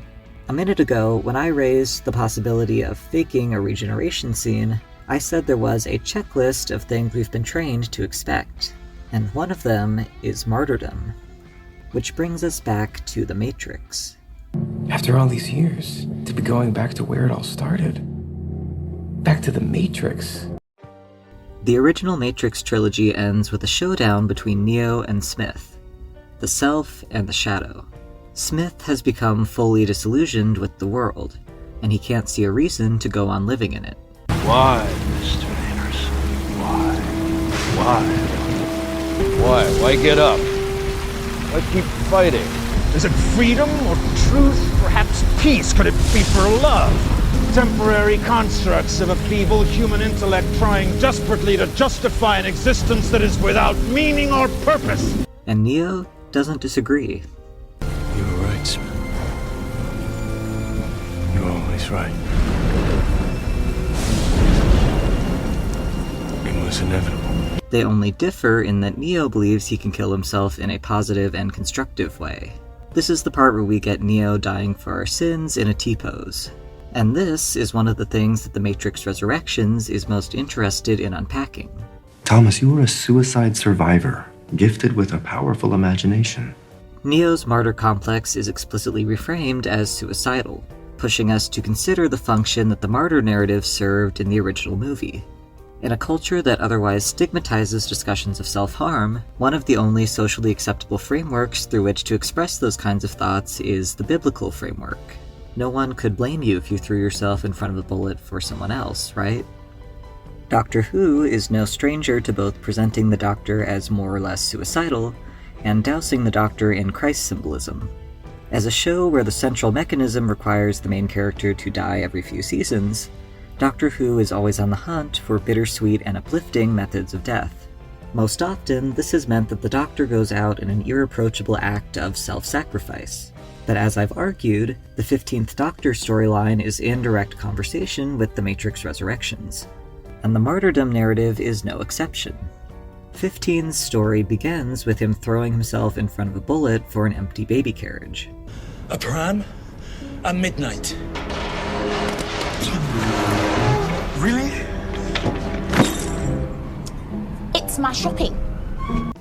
A minute ago, when I raised the possibility of faking a regeneration scene, I said there was a checklist of things we've been trained to expect, and one of them is martyrdom. Which brings us back to the Matrix. After all these years, to be going back to where it all started. Back to the Matrix. The original Matrix trilogy ends with a showdown between Neo and Smith, the Self and the Shadow. Smith has become fully disillusioned with the world, and he can't see a reason to go on living in it. Why, Mr. Anderson? Why? Why get up? Why keep fighting? Is it freedom or truth? Perhaps peace? Could it be for love? Temporary constructs of a feeble human intellect trying desperately to justify an existence that is without meaning or purpose. And Neo doesn't disagree. You were right, Smith. You're always right. It was inevitable. They only differ in that Neo believes he can kill himself in a positive and constructive way. This is the part where we get Neo dying for our sins in a T-pose. And this is one of the things that the Matrix Resurrections is most interested in unpacking. Thomas, you were a suicide survivor, gifted with a powerful imagination. Neo's martyr complex is explicitly reframed as suicidal, pushing us to consider the function that the martyr narrative served in the original movie. In a culture that otherwise stigmatizes discussions of self-harm, one of the only socially acceptable frameworks through which to express those kinds of thoughts is the biblical framework. No one could blame you if you threw yourself in front of a bullet for someone else, right? Doctor Who is no stranger to both presenting the Doctor as more or less suicidal and dousing the Doctor in Christ symbolism. As a show where the central mechanism requires the main character to die every few seasons, Doctor Who is always on the hunt for bittersweet and uplifting methods of death. Most often, this has meant that the Doctor goes out in an irreproachable act of self-sacrifice. But as I've argued, the 15th Doctor storyline is in direct conversation with the Matrix Resurrections. And the martyrdom narrative is no exception. 15's story begins with him throwing himself in front of a bullet for an empty baby carriage. A pram? At midnight. Really? It's my shopping.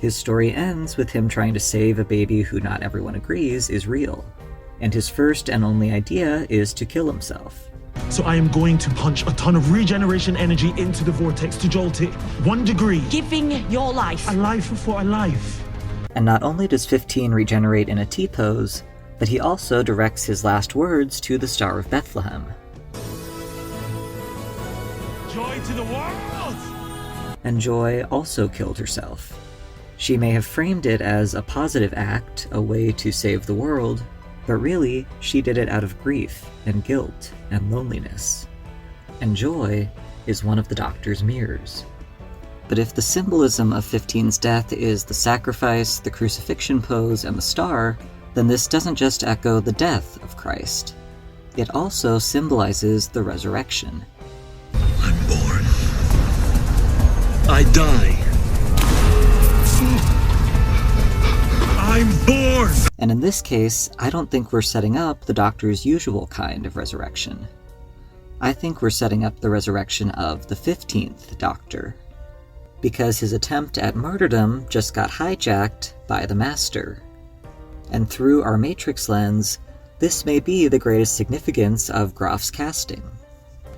His story ends with him trying to save a baby who not everyone agrees is real, and his first and only idea is to kill himself. So I am going to punch a ton of regeneration energy into the vortex to jolt it 1 degree. Giving your life. A life for a life. And not only does 15 regenerate in a T-pose, but he also directs his last words to the Star of Bethlehem. Joy to the world! And Joy also killed herself. She may have framed it as a positive act, a way to save the world, but really, she did it out of grief and guilt and loneliness. And Joy is one of the Doctor's mirrors. But if the symbolism of 15's death is the sacrifice, the crucifixion pose, and the star, then this doesn't just echo the death of Christ. It also symbolizes the resurrection. I'm born. I die. I'm born! And in this case, I don't think we're setting up the Doctor's usual kind of resurrection. I think we're setting up the resurrection of the 15th Doctor. Because his attempt at martyrdom just got hijacked by the Master. And through our Matrix lens, this may be the greatest significance of Groff's casting.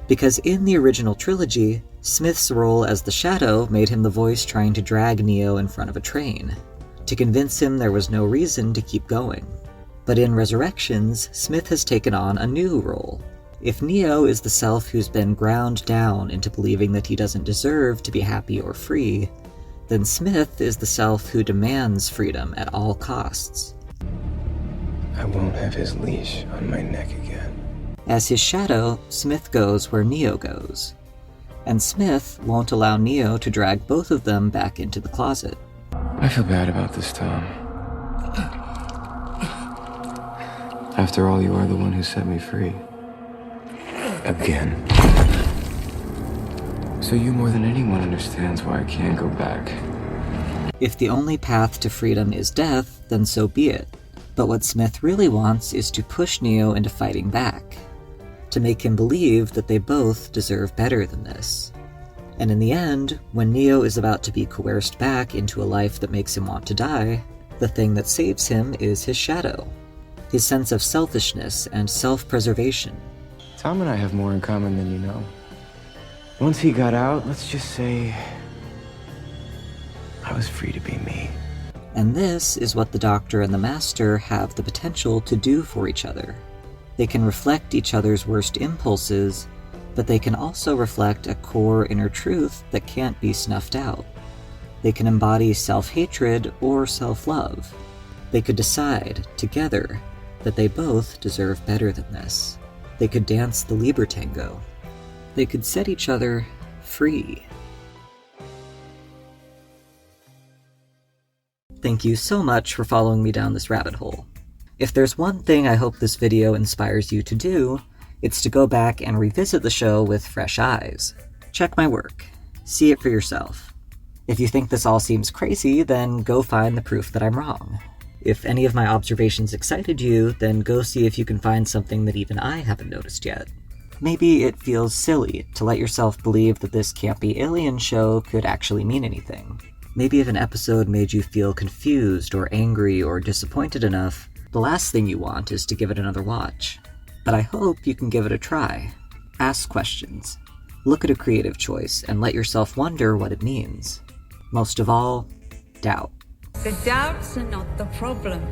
Because in the original trilogy, Smith's role as the Shadow made him the voice trying to drag Neo in front of a train, to convince him there was no reason to keep going. But in Resurrections, Smith has taken on a new role. If Neo is the self who's been ground down into believing that he doesn't deserve to be happy or free, then Smith is the self who demands freedom at all costs. I won't have his leash on my neck again. As his shadow, Smith goes where Neo goes. And Smith won't allow Neo to drag both of them back into the closet. I feel bad about this, Tom. After all, you are the one who set me free. Again. So you more than anyone understands why I can't go back. If the only path to freedom is death, then so be it. But what Smith really wants is to push Neo into fighting back, to make him believe that they both deserve better than this. And in the end, when Neo is about to be coerced back into a life that makes him want to die, the thing that saves him is his shadow, his sense of selfishness and self-preservation. Tom and I have more in common than you know. Once he got out, let's just say, I was free to be me. And this is what the Doctor and the Master have the potential to do for each other. They can reflect each other's worst impulses, but they can also reflect a core inner truth that can't be snuffed out. They can embody self-hatred or self-love. They could decide, together, that they both deserve better than this. They could dance the Libertango. They could set each other free. Thank you so much for following me down this rabbit hole. If there's one thing I hope this video inspires you to do, it's to go back and revisit the show with fresh eyes. Check my work. See it for yourself. If you think this all seems crazy, then go find the proof that I'm wrong. If any of my observations excited you, then go see if you can find something that even I haven't noticed yet. Maybe it feels silly to let yourself believe that this campy alien show could actually mean anything. Maybe if an episode made you feel confused or angry or disappointed enough, the last thing you want is to give it another watch. But I hope you can give it a try. Ask questions. Look at a creative choice and let yourself wonder what it means. Most of all, doubt. The doubts are not the problem.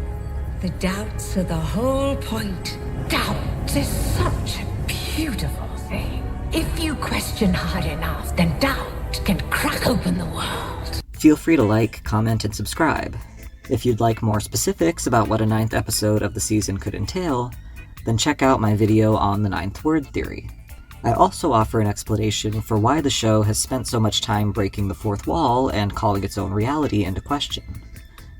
The doubts are the whole point. Doubt is such a beautiful thing. If you question hard enough, then doubt can crack open the world. Feel free to like, comment, and subscribe. If you'd like more specifics about what a 9th episode of the season could entail, then check out my video on the 9th word theory. I also offer an explanation for why the show has spent so much time breaking the fourth wall and calling its own reality into question.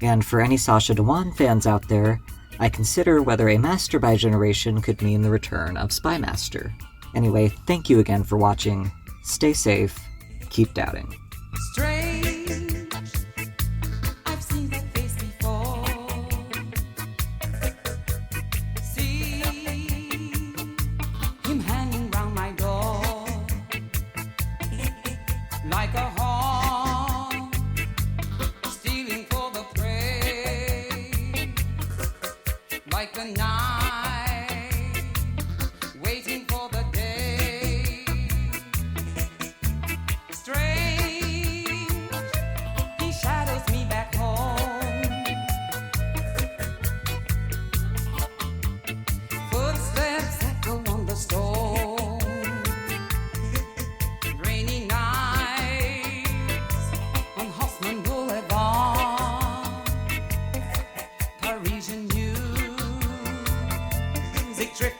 And for any Sacha Dhawan fans out there, I consider whether a Master by generation could mean the return of Spy Master. Anyway, thank you again for watching. Stay safe. Keep doubting. Strange the night, waiting for the day. Strange, he shadows me back home. Footsteps echo on the stone. Rainy nights on Haussmann Boulevard. Parisian music drifting